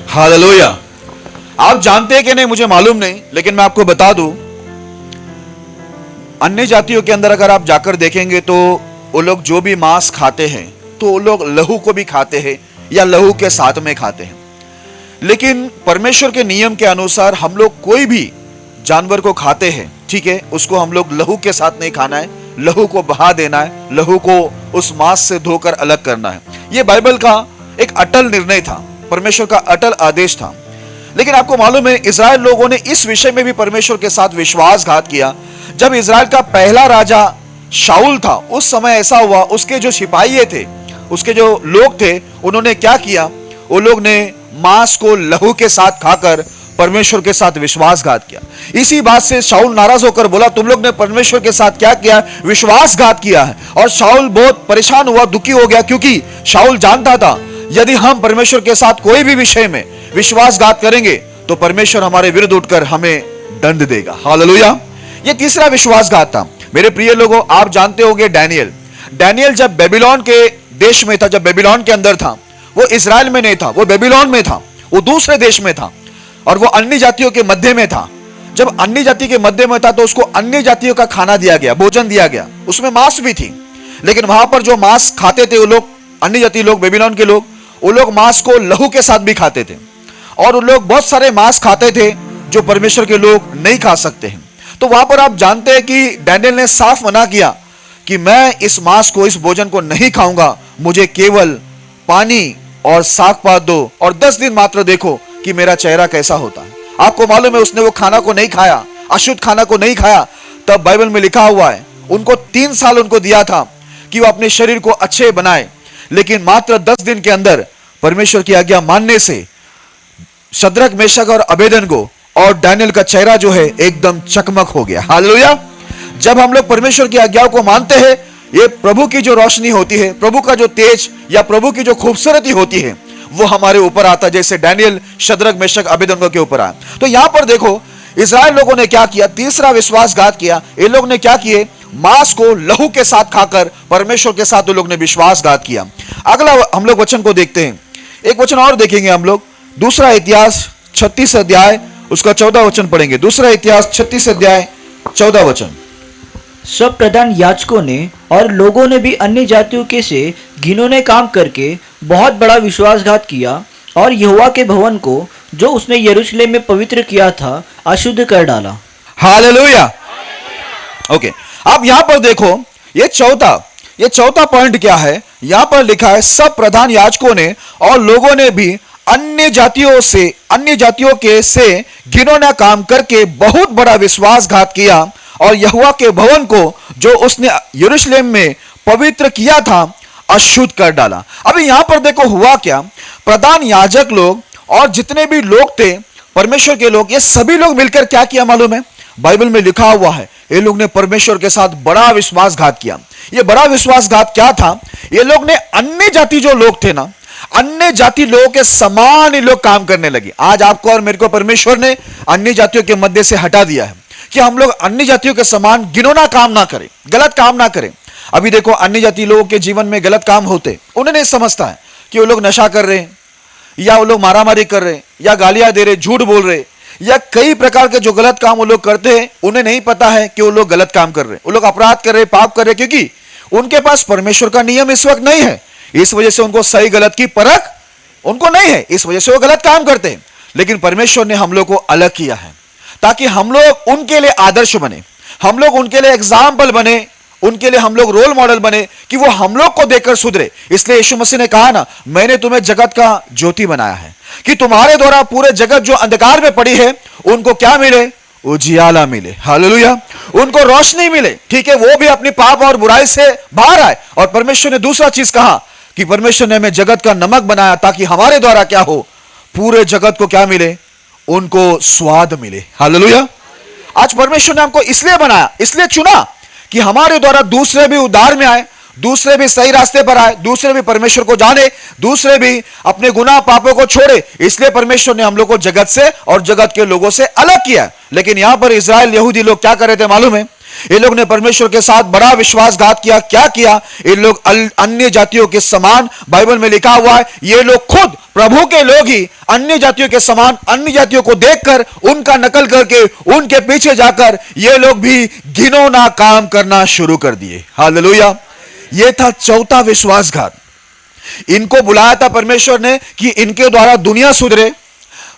हालेलुया। आप जानते हैं कि नहीं मुझे मालूम नहीं, लेकिन मैं आपको बता दूं, अन्य जातियों के अंदर अगर आप जाकर देखेंगे तो वो लोग जो भी मांस खाते हैं तो वो लोग लहू को भी खाते हैं या लहू के साथ में खाते हैं। लेकिन परमेश्वर के नियम के अनुसार हम लोग कोई भी जानवर को खाते हैं, ठीक है, उसको हम लोग लहू के साथ नहीं खाना है, लहू को बहा देना है, लहू को उस मांस से धोकर अलग करना है। यह बाइबल का एक अटल निर्णय था, परमेश्वर का अटल आदेश था। लेकिन आपको मालूम है, इस्राएल लोगों ने इस विषय में भी परमेश्वर के साथ विश्वासघात किया। जब इस्राएल का पहला राजा शाऊल था, उस समय ऐसा हुआ, उसके जो सिपाही थे, उसके जो लोग थे, उन्होंने क्या किया? वो लोग ने मांस को लहू के साथ खाकर परमेश्वर के साथ विश्वासघात किया। इसी बात से शाऊल नाराज होकर बोला, तुम लोग ने परमेश्वर के साथ क्या किया? विश्वासघात किया है। और शाऊल बहुत परेशान हुआ, दुखी हो गया, क्योंकि शाऊल जानता था यदि हम परमेश्वर के साथ कोई भी विषय में विश्वासघात करेंगे तो परमेश्वर हमारे विरुद्ध उठकर हमें दंड देगा। हालेलुया। यह तीसरा विश्वासघात था। मेरे प्रिय लोगों, आप जानते होंगे डैनियल जब बेबीलोन के देश में था, जब बेबीलोन के अंदर था, वो इस्राएल में नहीं था, वो बेबीलोन में था, वो दूसरे देश में था, और वो अन्य जातियों के मध्य में था। जब अन्य जाति के मध्य में था तो उसको अन्य जातियों का खाना दिया गया, भोजन दिया गया, उसमें मांस भी थी। लेकिन वहां पर जो मांस खाते थे वो लोग, अन्य जाति लोग, बेबीलोन के लोग, वो लोग मांस को लहू के साथ भी खाते थे, और वो लोग बहुत सारे मांस खाते थे जो परमेश्वर के लोग नहीं खा सकते हैं। तो वहां पर आप जानते हैं कि डैनियल ने साफ मना किया कि मैं इस मांस को, इस भोजन को नहीं खाऊंगा, मुझे केवल पानी और साग पात दो, और 10 दिन मात्र देखो कि मेरा चेहरा कैसा होता है। आपको मालूम है, उसने वो खाना को नहीं खाया, अशुद्ध खाना को नहीं खाया। तब बाइबल में लिखा हुआ है, उनको 3 साल उनको दिया था कि वो अपने शरीर को अच्छे बनाए, लेकिन मात्र 10 दिन के अंदर परमेश्वर की आज्ञा मानने से शद्रक, मेशक और अबेदनगो और डैनियल का चेहरा जो है एकदम चकमक हो गया। हालेलुया। जब हम लोग परमेश्वर की आज्ञाओं को मानते हैं, ये प्रभु की जो रोशनी होती है, प्रभु का जो तेज या प्रभु की जो खूबसूरती होती है, वो हमारे ऊपर आता है, जैसे डैनियल, शद्रक, मेशक, अबेदनगो के ऊपर आया। तो यहां पर देखो, इस्राएल लोगों ने क्या किया? तीसरा विश्वासघात किया। ये लोग ने क्या किए? मांस को लहू के साथ खाकर परमेश्वर के साथ वो लोग ने विश्वासघात किया। अगला हम लोग वचन को देखते हैं, एक वचन और देखेंगे हम लोग, दूसरा इतिहास 36 अध्याय उसका 14 वचन पढ़ेंगे। दूसरा इतिहास 36 अध्याय 14 वचन। सब प्रधान याजकों ने और लोगों ने भी अन्य जातियों के से घिनौने काम करके बहुत बड़ा विश्वासघात किया और यहोवा के भवन को जो उसने यरूशलेम में पवित्र किया था अशुद्ध कर डाला। हालेलुया। ओके, अब यहां पर देखो, ये चौथा पॉइंट क्या है। यहां पर लिखा है सब प्रधान याजकों ने और लोगों ने भी अन्य जातियों के से घिनौना काम करके बहुत बड़ा विश्वासघात किया और यहोवा के भवन को जो उसने यरूशलेम में पवित्र किया था अशुद्ध कर डाला। अभी यहां पर देखो हुआ क्या, प्रधान याजक लोग और जितने भी लोग थे परमेश्वर के लोग, ये सभी लोग मिलकर क्या किया मालूम है? बाइबल में लिखा हुआ है ये लोग ने परमेश्वर के साथ बड़ा विश्वासघात किया। ये बड़ा विश्वासघात क्या था? ये लोग ने अन्य जाति जो लोग थे ना, अन्य जाति लोगों के समान ही लोग काम करने लगे। आज आपको और मेरे को परमेश्वर ने अन्य जातियों के मध्य से हटा दिया है कि हम लोग अन्य जातियों के समान घिनौना काम ना करें, गलत काम ना करें। अभी देखो अन्य जाति लोगों के जीवन में गलत काम होते, उन्हें नहीं समझता है कि वो लोग नशा कर रहे हैं या वो लोग मारामारी कर रहे हैं या गालियां दे रहे, झूठ बोल रहे या कई प्रकार के जो गलत काम वो लोग करते हैं, उन्हें नहीं पता है कि वो लोग गलत काम कर रहे हैं, वो लोग अपराध कर रहे, पाप कर रहे, क्योंकि उनके पास परमेश्वर का नियम इस वक्त नहीं है। इस वजह से उनको सही गलत की परख उनको नहीं है, इस वजह से वो गलत काम करते हैं। लेकिन परमेश्वर ने हम लोग को अलग किया है ताकि हम लोग उनके लिए आदर्श बने, हम लोग उनके लिए एग्जाम्पल बने, उनके लिए हम लोग रोल मॉडल बने कि वो हम लोग को देखकर सुधरे। इसलिए यीशु मसीह ने कहा ना, मैंने तुम्हें जगत का ज्योति बनाया है कि तुम्हारे द्वारा पूरे जगत जो अंधकार में पड़ी है उनको क्या मिले? उजियाला मिले। हालेलुया, उनको रोशनी मिले। ठीक है, वो भी अपनी पाप और बुराई से बाहर आए। और परमेश्वर ने दूसरा चीज कहा कि परमेश्वर ने हमें जगत का नमक बनाया ताकि हमारे द्वारा क्या हो? पूरे जगत को क्या मिले? उनको स्वाद मिले। हालेलुया। आज परमेश्वर ने हमको इसलिए बनाया, इसलिए चुना कि हमारे द्वारा दूसरे भी उद्धार में आए, दूसरे भी सही रास्ते पर आए, दूसरे भी परमेश्वर को जाने, दूसरे भी अपने गुनाह पापों को छोड़े। इसलिए परमेश्वर ने हम लोग को जगत से और जगत के लोगों से अलग किया। लेकिन यहां पर इजराइल यहूदी लोग क्या कर रहे थे मालूम है? ये लोग ने परमेश्वर के साथ बड़ा विश्वासघात किया। क्या किया? ये लोग अन्य जातियों के समान, बाइबल में लिखा हुआ है, ये लोग खुद प्रभु के लोग ही अन्य जातियों के समान, अन्य जातियों को देखकर उनका नकल करके उनके पीछे जाकर ये लोग भी घिनौना काम करना शुरू कर दिए। हालेलुया। ये था चौथा विश्वासघात। इनको बुलाया था परमेश्वर ने कि इनके द्वारा दुनिया सुधरे,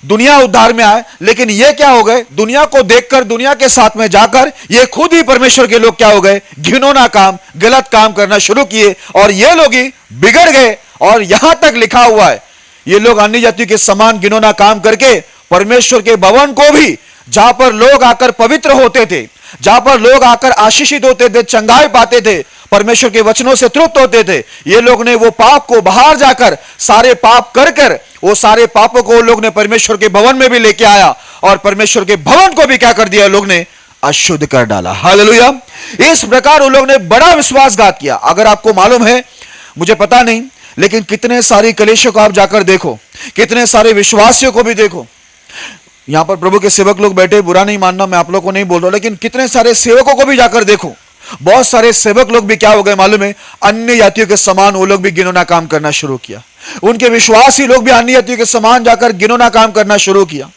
दुनिया उद्धार में आए। लेकिन ये क्या हो गए? दुनिया को देखकर, दुनिया के साथ में जाकर ये खुद ही परमेश्वर के लोग क्या हो गए? घिनौना काम, गलत काम करना शुरू किए और ये लोग ही बिगड़ गए। और यहां तक लिखा हुआ है ये लोग अन्य जाति के समान घिनौना काम करके परमेश्वर के भवन को भी, जहां पर लोग आकर पवित्र होते थे, जहां पर लोग आकर आशीषित होते थे, चंगाई पाते थे, परमेश्वर के वचनों से तृप्त होते थे, ये लोग ने वो पाप को बाहर जाकर सारे पाप कर कर वो सारे पापों को लोग ने परमेश्वर के भवन में भी लेके आया और परमेश्वर के भवन को भी क्या कर दिया? लोग ने अशुद्ध कर डाला। हालेलुया। इस प्रकार वो लोग ने बड़ा विश्वासघात किया। अगर आपको मालूम है, मुझे पता नहीं, लेकिन कितने सारी कलीसियों को आप जाकर देखो, कितने सारे विश्वासियों को भी देखो। यहां पर प्रभु के सेवक लोग बैठे, बुरा नहीं मानना, मैं आप लोगों को नहीं बोल रहा, लेकिन कितने सारे सेवकों को भी जाकर देखो। बहुत सारे सेवक लोग भी क्या हो गए मालूम है? अन्य जातियों के समान वो लोग भी घिनौना काम करना शुरू किया। उनके विश्वासी लोग भी अन्य जातियों के समान जाकर घिनौना काम करना शुरू किया।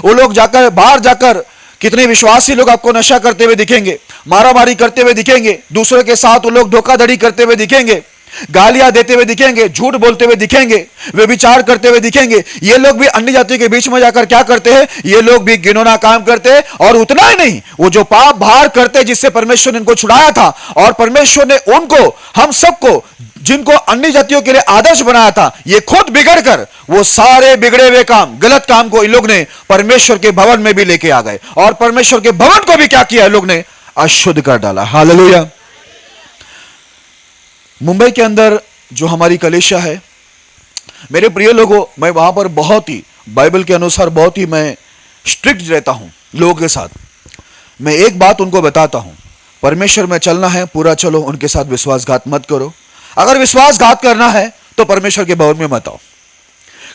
वो लोग जाकर बाहर जाकर, कितने विश्वासी लोग आपको नशा करते हुए दिखेंगे, मारामारी करते हुए दिखेंगे, दूसरे के साथ वो लोग धोखाधड़ी करते हुए दिखेंगे, गालियां देते हुए दिखेंगे, झूठ बोलते हुए दिखेंगे, व्यभिचार करते हुए दिखेंगे। ये लोग भी अन्य जाति के बीच में जाकर क्या करते हैं? ये लोग भी घिनौना काम करते हैं। और उतना ही नहीं, वो जो पाप बाहर करते जिससे परमेश्वर ने इनको छुड़ाया था, और परमेश्वर ने उनको, हम सबको, जिनको अन्य जातियों के लिए आदर्श बनाया था, ये खुद बिगड़कर वो सारे बिगड़े हुए काम, गलत काम को इन लोग ने परमेश्वर के भवन में भी लेके आ गए और परमेश्वर के भवन को भी क्या किया? लोग ने अशुद्ध कर डाला। हालेलुया। मुंबई के अंदर जो हमारी कलीसिया है, मेरे प्रिय लोगों, मैं वहां पर बहुत ही बाइबल के अनुसार बहुत ही मैं स्ट्रिक्ट रहता हूं लोगों के साथ। मैं एक बात उनको बताता हूं, परमेश्वर में चलना है, पूरा चलो, उनके साथ विश्वासघात मत करो। अगर विश्वासघात करना है तो परमेश्वर के भवन में मत आओ,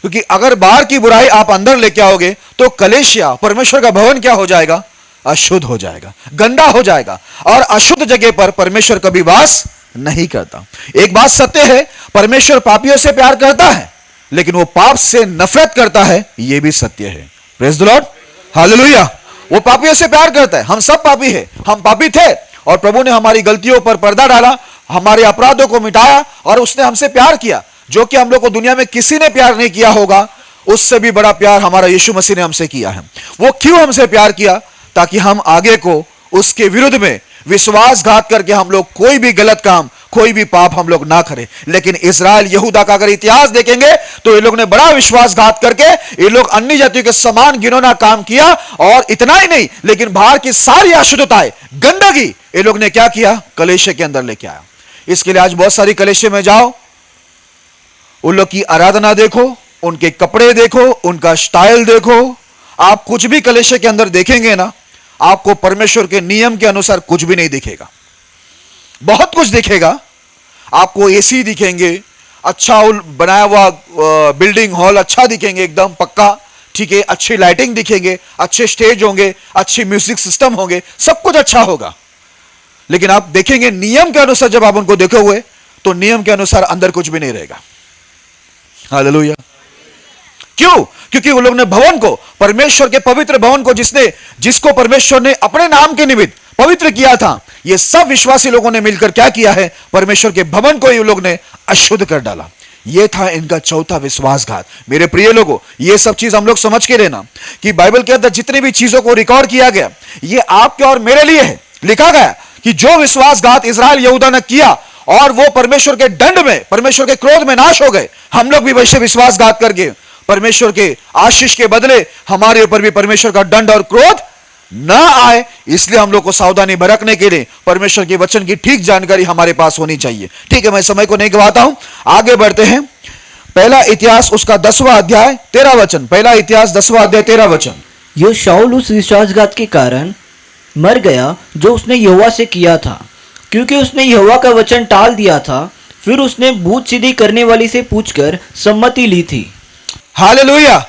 क्योंकि अगर बाहर की बुराई आप अंदर लेके आओगे तो कलीसिया, परमेश्वर का भवन क्या हो जाएगा? अशुद्ध हो जाएगा, गंदा हो जाएगा। और अशुद्ध जगह पर परमेश्वर कभी वास नहीं करता। एक बात सत्य है, परमेश्वर पापियों से प्यार करता है, लेकिन वो पाप से नफरत करता है, यह भी सत्य है। Praise the Lord. हालेलुया। वो पापियों से प्यार करता है। हम सब पापी हैं, हम पापी थे और प्रभु ने हमारी गलतियों पर पर्दा डाला, हमारे अपराधों को मिटाया और उसने हमसे प्यार किया, जो कि हम लोग को दुनिया में किसी ने प्यार नहीं किया होगा। उससे भी बड़ा प्यार हमारा यीशु मसीह ने हमसे किया है। वो क्यों हमसे प्यार किया? ताकि हम आगे को उसके विरुद्ध में विश्वासघात करके हम लोग कोई भी गलत काम, कोई भी पाप हम लोग ना करें। लेकिन इजराइल यहूदा का अगर इतिहास देखेंगे तो ये लोग ने बड़ा विश्वासघात करके ये लोग अन्य जातियों के समान घिनौना काम किया। और इतना ही नहीं, लेकिन बाहर की सारी अशुद्धताएं, गंदगी ये लोग ने क्या किया? कलेशे के अंदर लेके आया। इसके लिए आज बहुत सारी कलेशे में जाओ, उन लोग की आराधना देखो, उनके कपड़े देखो, उनका स्टाइल देखो, आप कुछ भी कलेशे के अंदर देखेंगे ना, आपको परमेश्वर के नियम के अनुसार कुछ भी नहीं दिखेगा। बहुत कुछ दिखेगा, आपको एसी दिखेंगे, अच्छा बनाया हुआ बिल्डिंग हॉल अच्छा दिखेंगे, एकदम पक्का, ठीक है, अच्छी लाइटिंग दिखेंगे, अच्छे स्टेज होंगे, अच्छी म्यूजिक सिस्टम होंगे, सब कुछ अच्छा होगा। लेकिन आप देखेंगे नियम के अनुसार, जब आप उनको देखो हुए तो नियम के अनुसार अंदर कुछ भी नहीं रहेगा। हालेलुया। क्यों? क्योंकि वो लोग ने भवन को, परमेश्वर के पवित्र भवन को, जिसको परमेश्वर ने अपने नाम के निमित्त पवित्र किया था, ये सब विश्वासी लोगों ने मिलकर क्या किया है? परमेश्वर के भवन को ये लोग ने अशुद्ध कर डाला। ये था इनका चौथा विश्वासघात। मेरे प्रिय लोगों, ये सब चीज हम लोग समझ के लेना कि बाइबल के अंदर जितनी भी चीजों को रिकॉर्ड किया गया, ये आपके और मेरे लिए है। लिखा गया कि जो विश्वासघात इजराइल यहूदा ने किया और वो परमेश्वर के दंड में, परमेश्वर के क्रोध में नाश हो गए, हम लोग भी वैसे विश्वासघात करके परमेश्वर के आशीष के बदले हमारे ऊपर भी परमेश्वर का दंड और क्रोध ना आए, इसलिए हम लोग को सावधानी बरतने के लिए परमेश्वर के वचन की ठीक जानकारी हमारे पास होनी चाहिए। ठीक है, मैं समय को नहीं गवाता हूं, आगे बढ़ते हैं। पहला इतिहास उसका 10वां अध्याय 13 वचन। पहला इतिहास 10वां अध्याय 13 वचन। यो शाऊल उस विश्वासघात के कारण मर गया जो उसने यहोवा से किया था, क्योंकि उसने यहोवा का वचन टाल दिया था। फिर उसने भूत सीधी करने वाली से पूछकर सम्मति ली थी। हालेलुया।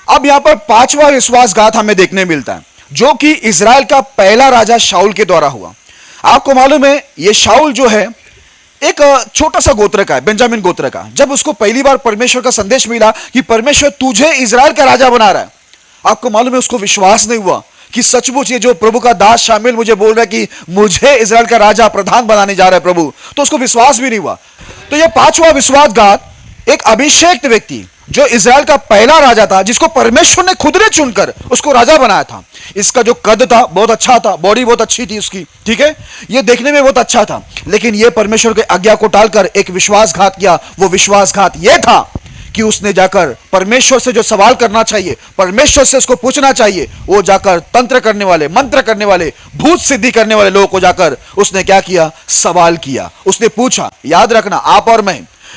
अब यहां पर 5वां विश्वासघात हमें देखने मिलता है, जो कि इजराइल का पहला राजा शाऊल के द्वारा हुआ। आपको मालूम है, यह शाऊल जो है एक छोटा सा गोत्र का है, बेंजामिन गोत्र का। जब उसको पहली बार परमेश्वर का संदेश मिला कि परमेश्वर तुझे इजराइल का राजा बना रहा है, आपको मालूम है उसको विश्वास नहीं हुआ कि सचमुच ये जो प्रभु का दास शामिल मुझे बोल रहा है कि मुझे इजराइल का राजा, प्रधान बनाने जा रहा है प्रभु, तो उसको विश्वास भी नहीं हुआ। तो यह 5वां विश्वासघात, एक अभिषेक्त व्यक्ति जो इजराइल का पहला राजा था, जिसको परमेश्वर ने खुद ने चुनकर उसको राजा बनाया था। इसका जो कद था बहुत अच्छा था, बॉडी बहुत अच्छी थी उसकी, ठीक है, ये देखने में बहुत अच्छा था। लेकिन ये परमेश्वर के आज्ञा को टालकर एक विश्वासघात किया। वो विश्वासघात ये था कि उसने जाकर परमेश्वर से जो सवाल करना चाहिए, परमेश्वर से उसको पूछना चाहिए, वो जाकर तंत्र करने वाले, मंत्र करने वाले, भूत सिद्धि करने वाले लोगों को जाकर उसने क्या किया? सवाल किया। उसने पूछा। याद रखना, आप और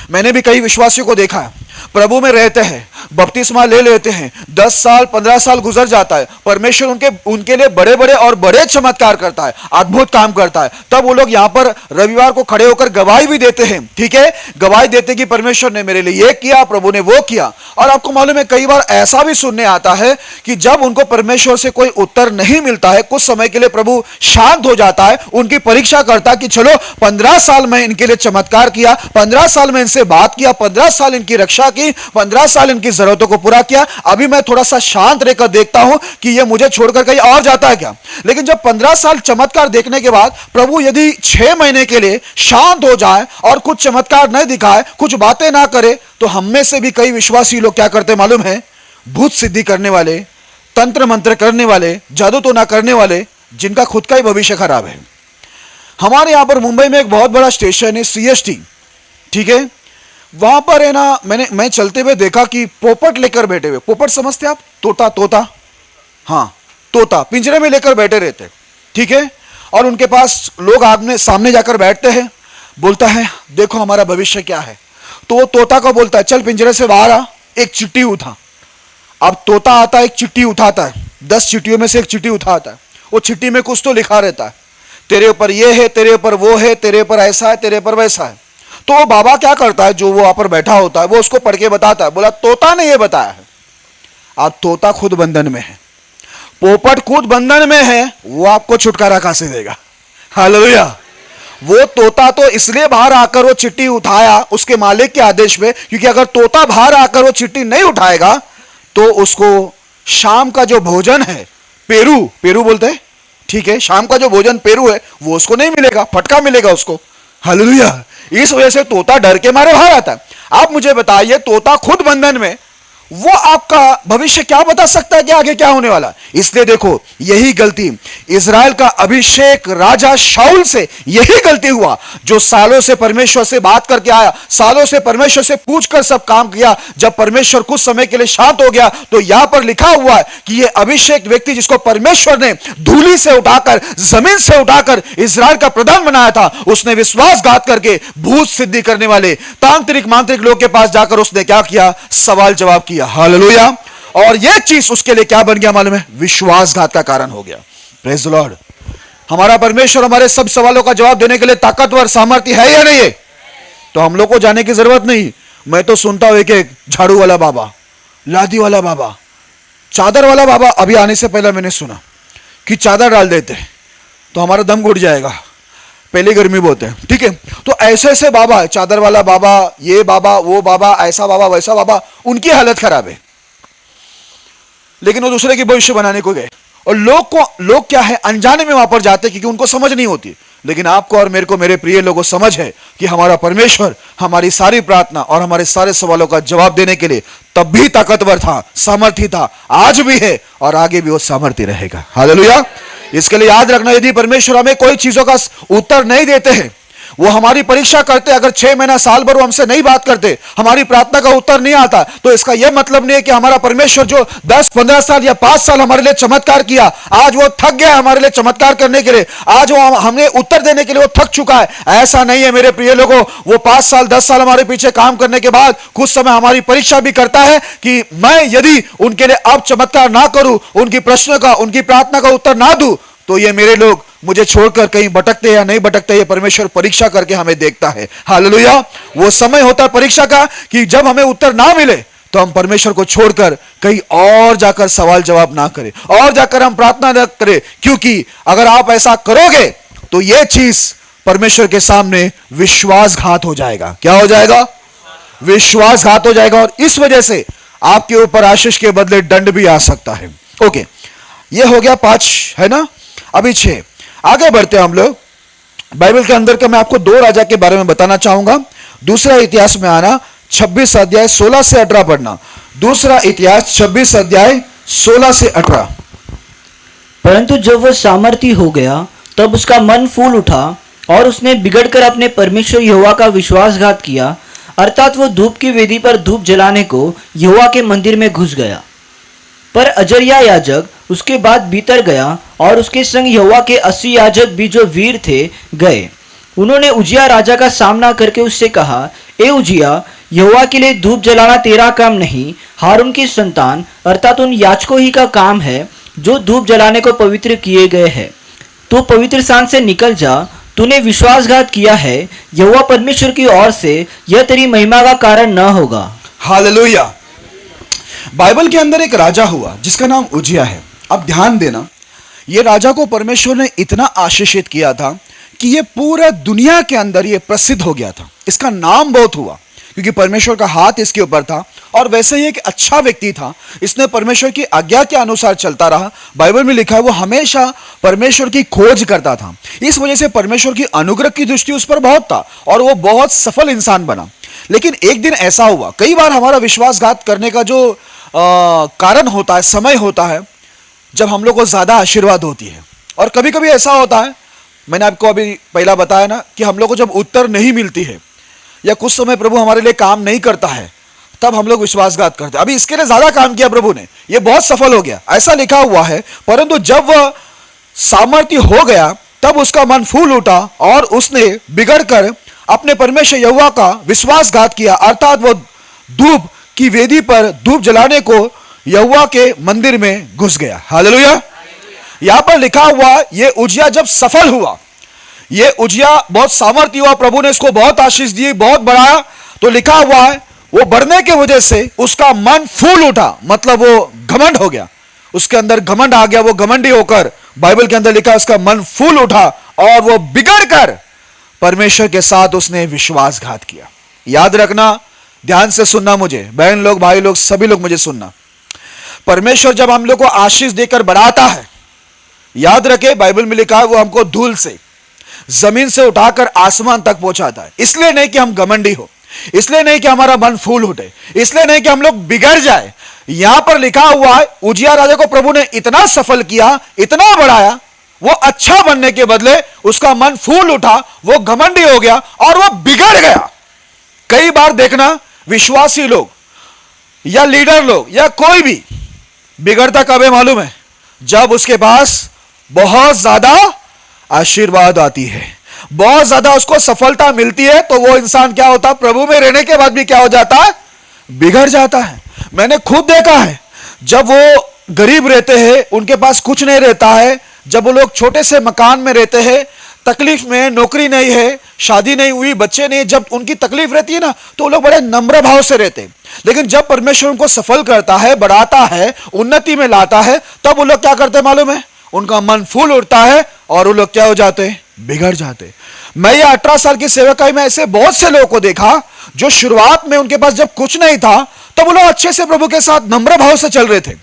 मैंने भी कई विश्वासियों को देखा है, प्रभु में रहते हैं, बपतिस्मा ले लेते हैं, 10 साल 15 साल गुजर जाता है, परमेश्वर उनके लिए बड़े बड़े और बड़े चमत्कार करता है, अद्भुत काम करता है। तब वो लोग यहाँ पर रविवार को खड़े होकर गवाही भी देते हैं, ठीक है, गवाही देते कि परमेश्वर ने मेरे लिए ये किया, प्रभु ने वो किया। और आपको मालूम है, कई बार ऐसा भी सुनने आता है कि जब उनको परमेश्वर से कोई उत्तर नहीं मिलता है, कुछ समय के लिए प्रभु शांत हो जाता है, उनकी परीक्षा करता है कि चलो 15 साल में इनके लिए चमत्कार किया, 15 साल में इनसे बात किया, 15 साल इनकी रक्षा की, 15 साल इनकी जरूरतों को पूरा किया, अभी मैं थोड़ा सा शांत रहकर देखता हूं कि ये मुझे छोड़कर कहीं और जाता है क्या। लेकिन जब 15 साल चमत्कार देखने के बाद प्रभु यदि 6 महीने के लिए शांत हो जाए और कुछ चमत्कार नहीं दिखाए, कुछ बातें ना करे, तो हम में से भी कई विश्वासी लोग क्या करते मालूम है? भूत सिद्धि करने वाले, तंत्र मंत्र करने वाले, जादू टोना करने वाले, जिनका खुद का ही भविष्य खराब है। हमारे यहां पर मुंबई में एक बहुत बड़ा स्टेशन है CST, ठीक है, वहां पर है ना, मैं चलते हुए देखा कि पोपट लेकर बैठे हुए, पोपट समझते आप? तोता, हाँ, तोता पिंजरे में लेकर बैठे रहते, ठीक है, और उनके पास लोग आमने सामने जाकर बैठते हैं, बोलता है देखो हमारा भविष्य क्या है। तो वो तोता को बोलता है चल पिंजरे से बाहर आ, एक चिट्ठी उठा। अब तोता आता है, एक चिट्ठी उठाता है, 10 चिट्ठियों में से एक चिट्ठी उठाता है। वो चिट्ठी में कुछ तो लिखा रहता है, तेरे ऊपर ये है, तेरे ऊपर वो है, तेरे ऊपर ऐसा है, तेरे ऊपर वैसा है। तो वो बाबा क्या करता है, जो वो वहां पर बैठा होता है, वो उसको पढ़ के बताता है, बोला तोता ने ये बताया है। अब तोता खुद बंधन में है, पोपट खुद बंधन में है, वो आपको छुटकारा कहां से देगा? हालेलुया। वो तोता तो इसलिए बाहर आकर वो चिट्ठी उठाया उसके मालिक के आदेश पे, क्योंकि अगर तोता बाहर आकर वो चिट्ठी नहीं उठाएगा तो उसको शाम का जो भोजन है, पेरू बोलते हैं, ठीक है, शाम का जो भोजन पेरू है वो उसको नहीं मिलेगा, फटका मिलेगा उसको। हालेलुया। इस वजह से तोता डर के मारे बाहर आता है। आप मुझे बताइए, तोता खुद बंधन में, वो आपका भविष्य क्या बता सकता है कि आगे क्या होने वाला। इसलिए देखो, यही गलती इजराइल का अभिषेक राजा शाऊल से, यही गलती हुआ, जो सालों से परमेश्वर से बात करके आया, सालों से परमेश्वर से पूछकर सब काम किया। जब परमेश्वर कुछ समय के लिए शांत हो गया, तो यहां पर लिखा हुआ है कि यह अभिषेक व्यक्ति, जिसको परमेश्वर ने धूली से उठाकर, जमीन से उठाकर इजराइल का प्रधान बनाया था, उसने विश्वासघात करके भूत सिद्धि करने वाले तांत्रिक मांत्रिक लोग के पास जाकर उसने क्या किया, सवाल जवाब किया। हालेलुया। और यह चीज उसके लिए क्या बन गया मालूम है, विश्वासघात का कारण हो गया। Praise the Lord. हमारा परमेश्वर हमारे सब सवालों का जवाब देने के लिए ताकतवर, सामर्थ्य है या नहीं है? तो हम लोग को जाने की जरूरत नहीं। मैं तो सुनता हूं एक झाड़ू वाला बाबा, लादी वाला बाबा, चादर वाला बाबा। अभी आने से पहले मैंने सुना कि चादर डाल देते तो हमारा दम घुट जाएगा, पहले गर्मी बहुत है, ठीक है। तो ऐसे ऐसे बाबा, चादर वाला बाबा, ये बाबा, वो बाबा, ऐसा बाबा, वैसा बाबा, उनकी हालत खराब है। लेकिन वो दूसरे की भविष्य बनाने को गए, और लोग क्या है, अनजाने में वहां पर जाते क्योंकि उनको समझ नहीं होती। लेकिन आपको और मेरे को, मेरे प्रिय लोगों, समझ है कि हमारा परमेश्वर हमारी सारी प्रार्थना और हमारे सारे सवालों का जवाब देने के लिए तब भी ताकतवर था, सामर्थ्य था, आज भी है और आगे भी वो सामर्थ्य रहेगा। हालेलुया। इसके लिए याद रखना, यदि परमेश्वर हमें कोई चीजों का उत्तर नहीं देते हैं, वो हमारी परीक्षा करते, अगर 6 महीना साल भर वो हमसे नहीं बात करते, हमारी प्रार्थना का उत्तर नहीं आता, तो इसका यह मतलब नहीं है कि हमारा परमेश्वर जो 10-15 साल या 5 साल हमारे लिए चमत्कार किया, आज वो थक गया हमारे लिए चमत्कार करने के लिए, आज वो हमें उत्तर देने के लिए वो थक चुका है। ऐसा नहीं है मेरे प्रिय लोगों। वो 5 साल 10 साल हमारे पीछे काम करने के बाद कुछ समय हमारी परीक्षा भी करता है कि मैं यदि उनके लिए अब चमत्कार ना करूं, उनकी प्रश्नों का, उनकी प्रार्थना का उत्तर ना दूं, तो ये मेरे लोग मुझे छोड़कर कहीं भटकते या नहीं भटकते, ये परमेश्वर परीक्षा करके हमें देखता है। हालेलुया। वो समय होता है परीक्षा का कि जब हमें उत्तर ना मिले तो हम परमेश्वर को छोड़कर कहीं और जाकर सवाल जवाब ना करें, और जाकर हम प्रार्थना न करें, क्योंकि अगर आप ऐसा करोगे तो यह चीज परमेश्वर के सामने विश्वासघात हो जाएगा। क्या हो जाएगा? विश्वासघात हो जाएगा, और इस वजह से आपके ऊपर आशीष के बदले दंड भी आ सकता है। ओके, ये हो गया 5, है ना। अभी 6 आगे बढ़ते हैं हम लोग। बाइबल के अंदर का मैं आपको 2 राजा के बारे में बताना चाहूंगा। दूसरा इतिहास में आना 26 अध्याय 16 से 18 पढ़ना। दूसरा इतिहास 26 अध्याय 16 से 18। परंतु जब वह सामर्थी हो गया, तब उसका मन फूल उठा और उसने बिगड़कर अपने परमेश्वर यहोवा का विश्वासघात किया, अर्थात वो धूप की वेदी पर धूप जलाने को यहोवा के मंदिर में घुस गया। पर अजर्या याजक उसके बाद भीतर गया, और उसके संग यहोवा के 80 याजक भी जो वीर थे गए। उन्होंने उजिया राजा का सामना करके उससे कहा, ए उजिया, यहोवा के लिए धूप जलाना तेरा काम नहीं, हारून की संतान अर्थात उन याजकों ही का काम है जो धूप जलाने को पवित्र किए गए हैं। तू पवित्र स्थान से निकल जा, तूने विश्वासघात किया है, यहोवा परमेश्वर की ओर से यह तेरी महिमा का कारण न होगा। हालेलुया। बाइबल के अंदर एक राजा हुआ जिसका नाम उजिया है। अब ध्यान देना, यह राजा को परमेश्वर ने इतना आशीषित किया था कि यह पूरा दुनिया के अंदर यह प्रसिद्ध हो गया था। इसका नाम बहुत हुआ क्योंकि परमेश्वर का हाथ इसके ऊपर था, और वैसे ही एक अच्छा व्यक्ति था। इसने परमेश्वर की आज्ञा के अनुसार चलता रहा। बाइबल में लिखा है वो हमेशा परमेश्वर की खोज करता था। इस वजह से परमेश्वर की अनुग्रह की दृष्टि उस पर बहुत था और वो बहुत सफल इंसान बना। लेकिन एक दिन ऐसा हुआ, कई बार हमारा विश्वासघात करने का जो कारण होता है, समय होता है जब हम लोग को ज्यादा आशीर्वाद होती है, और कभी कभी ऐसा होता है, मैंने आपको अभी पहला बताया ना, कि हम लोग को जब उत्तर नहीं मिलती है या कुछ समय प्रभु हमारे लिए काम नहीं करता है, तब हम लोग विश्वासघात करते हैं। अभी इसके लिए ज्यादा काम किया प्रभु ने, ये बहुत सफल हो गया, ऐसा लिखा हुआ है। परंतु जब वह सामर्थ्य हो गया, तब उसका मन फूल उठा और उसने बिगड़कर अपने परमेश्वर यहोवा का विश्वासघात किया, अर्थात वो धूप की वेदी पर धूप जलाने को यहोवा के मंदिर में घुस गया। हालेलुया। यहां पर लिखा हुआ, ये उजिया जब सफल हुआ, ये उजिया बहुत सामर्थ्य हुआ, प्रभु ने इसको बहुत आशीष दी, बहुत बढ़ाया, तो लिखा हुआ है वो बढ़ने की वजह से उसका मन फूल उठा, मतलब वो घमंड हो गया, उसके अंदर घमंड आ गया। वो घमंडी होकर, बाइबल के अंदर लिखा, उसका मन फूल उठा और वो बिगड़कर परमेश्वर के साथ उसने विश्वासघात किया। याद रखना, ध्यान से सुनना, मुझे बहन लोग, भाई लोग, सभी लोग मुझे सुनना। परमेश्वर जब हम लोग को आशीष देकर बढ़ाता है, याद रखे, बाइबल में लिखा है वो हमको धूल से, जमीन से उठाकर आसमान तक पहुंचाता है। इसलिए नहीं कि हम घमंडी हो, इसलिए नहीं कि हमारा मन फूल उठे, इसलिए नहीं कि हम लोग बिगड़ जाए। यहां पर लिखा हुआ है उजिया राजा को प्रभु ने इतना सफल किया, इतना बढ़ाया, वो अच्छा बनने के बदले उसका मन फूल उठा, वो घमंडी हो गया और वो बिगड़ गया। कई बार देखना विश्वासी लोग या लीडर लोग या कोई भी बिगड़ता कब है मालूम है? जब उसके पास बहुत ज्यादा आशीर्वाद आती है, बहुत ज्यादा उसको सफलता मिलती है, तो वो इंसान क्या होता है? प्रभु में रहने के बाद भी क्या हो जाता है? बिगड़ जाता है। मैंने खुद देखा है, जब वो गरीब रहते हैं, उनके पास कुछ नहीं रहता है, जब वो लोग छोटे से मकान में रहते हैं, तकलीफ में, नौकरी नहीं है, शादी नहीं हुई, बच्चे नहीं, जब उनकी तकलीफ रहती है ना, तो वो लोग बड़े नम्र भाव से रहते हैं। लेकिन जब परमेश्वर उनको सफल करता है, बढ़ाता है, उन्नति में लाता है, तब वो लोग क्या करते हैं मालूम है? उनका मन फूल उठता है और वो लोग क्या हो जाते हैं? बिगड़ जाते हैं। मैं ये 18 साल की सेवकाई में ऐसे बहुत से लोगों को देखा, जो शुरुआत में उनके पास जब कुछ नहीं था, तब वो लोग अच्छे से प्रभु के साथ नम्र भाव से चल रहे थे।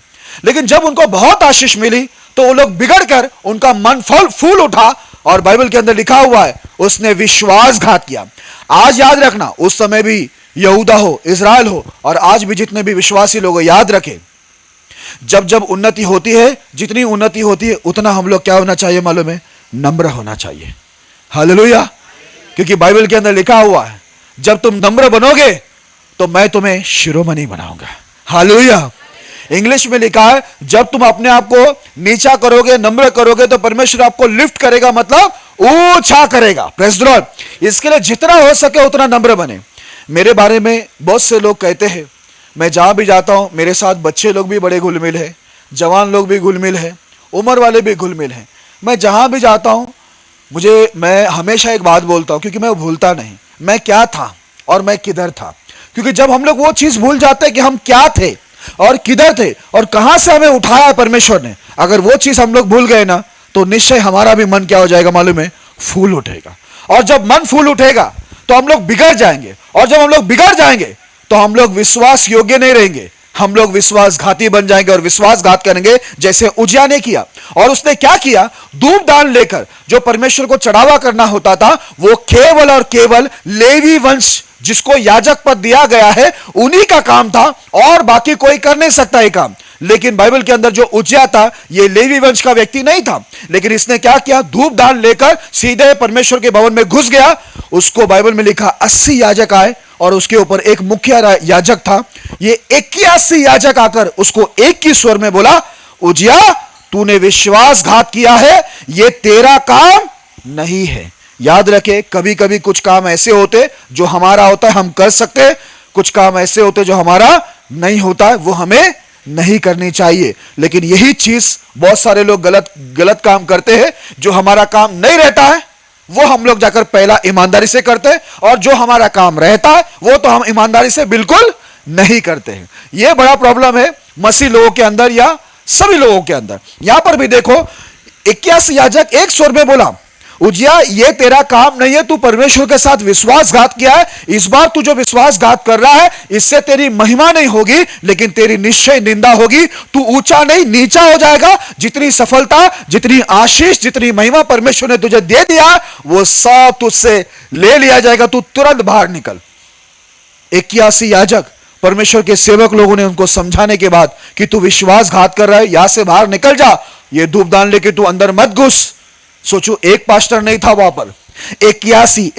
लेकिन जब उनको बहुत आशीष मिली, तो वो लोग बिगड़ कर, उनका मन फूल उठा, और बाइबल के अंदर लिखा हुआ है उसने विश्वासघात किया। आज याद रखना, उस समय भी यहूदा हो, इजराइल हो, और आज भी जितने भी विश्वासी लोग, याद रखें, जब जब उन्नति होती है, जितनी उन्नति होती है, उतना हम लोग क्या होना चाहिए मालूम है? नम्र होना चाहिए। हालेलुया। क्योंकि बाइबल के अंदर लिखा हुआ है, जब तुम नम्र बनोगे तो मैं तुम्हें शिरोमणि बनाऊंगा। हालेलुया। इंग्लिश में लिखा है, जब तुम अपने आप को नीचा करोगे, नम्र करोगे, तो परमेश्वर आपको लिफ्ट करेगा, मतलब ऊंचा करेगा। Praise the Lord. इसके लिए जितना हो सके उतना नम्र बने। मेरे बारे में बहुत से लोग कहते हैं, मैं जहां भी जाता हूं, मेरे साथ बच्चे लोग भी बड़े घुलमिल है, जवान लोग भी घुलमिल है, उम्र वाले भी घुलमिल है। मैं जहां भी जाता हूं, मैं हमेशा एक बात बोलता हूं, क्योंकि मैं भूलता नहीं, मैं क्या था और मैं किधर था। क्योंकि जब हम लोग वो चीज भूल जाते हैं कि हम क्या थे और किधर थे और कहां से हमें उठाया परमेश्वर ने, अगर वो चीज हम लोग भूल गए ना, तो निश्चय हमारा भी मन क्या हो जाएगा मालूम है? फूल उठेगा। और जब मन फूल उठेगा तो हम लोग बिगड़ जाएंगे, और जब हम लोग बिगड़ जाएंगे तो हम लोग विश्वास योग्य नहीं रहेंगे, हम लोग विश्वासघाती बन जाएंगे और विश्वासघात करेंगे, जैसे उजिया ने किया। और उसने क्या किया? धूप दान लेकर जो परमेश्वर को चढ़ावा करना होता था, वो केवल और केवल लेवी वंश, जिसको याजक पद दिया गया है, उन्हीं का काम था, और बाकी कोई कर नहीं सकता ये काम। लेकिन बाइबल के अंदर जो उजिया था, ये लेवी वंश का व्यक्ति नहीं था, लेकिन इसने क्या किया? धूप दान लेकर सीधे परमेश्वर के भवन में घुस गया। उसको बाइबल में लिखा 80 याजक आए, और उसके ऊपर एक मुख्य याजक था। ये 81 याजक आकर उसको एक ही स्वर में बोला, उजिया तूने विश्वासघात किया है, ये तेरा काम नहीं है। याद रखे, कभी कभी कुछ काम ऐसे होते जो हमारा होता है, हम कर सकते हैं, कुछ काम ऐसे होते जो हमारा नहीं होता है, वो हमें नहीं करनी चाहिए। लेकिन यही चीज बहुत सारे लोग गलत काम करते हैं। जो हमारा काम नहीं रहता है वो हम लोग जाकर पहला ईमानदारी से करते हैं, और जो हमारा काम रहता है वो तो हम ईमानदारी से बिल्कुल नहीं करते हैं। यह बड़ा प्रॉब्लम है मसीह लोगों के अंदर या सभी लोगों के अंदर। यहां पर भी देखो, 81 याजक एक स्वर में बोला, उजिया ये तेरा काम नहीं है, तू परमेश्वर के साथ विश्वासघात किया है। इस बार तू जो विश्वासघात कर रहा है, इससे तेरी महिमा नहीं होगी, लेकिन तेरी निश्चय निंदा होगी। तू ऊंचा नहीं नीचा हो जाएगा। जितनी सफलता, जितनी आशीष, जितनी महिमा परमेश्वर ने तुझे दे दिया, वो सब तुझसे ले लिया जाएगा। तू तुरंत बाहर निकल। 81 याजक, परमेश्वर के सेवक लोगों ने उनको समझाने के बाद कि तू विश्वासघात कर रहा है, यहां से बाहर निकल जा, ये धूप दान लेके तू अंदर मत घुस। सोचो, एक पास्टर नहीं था वहां पर, 81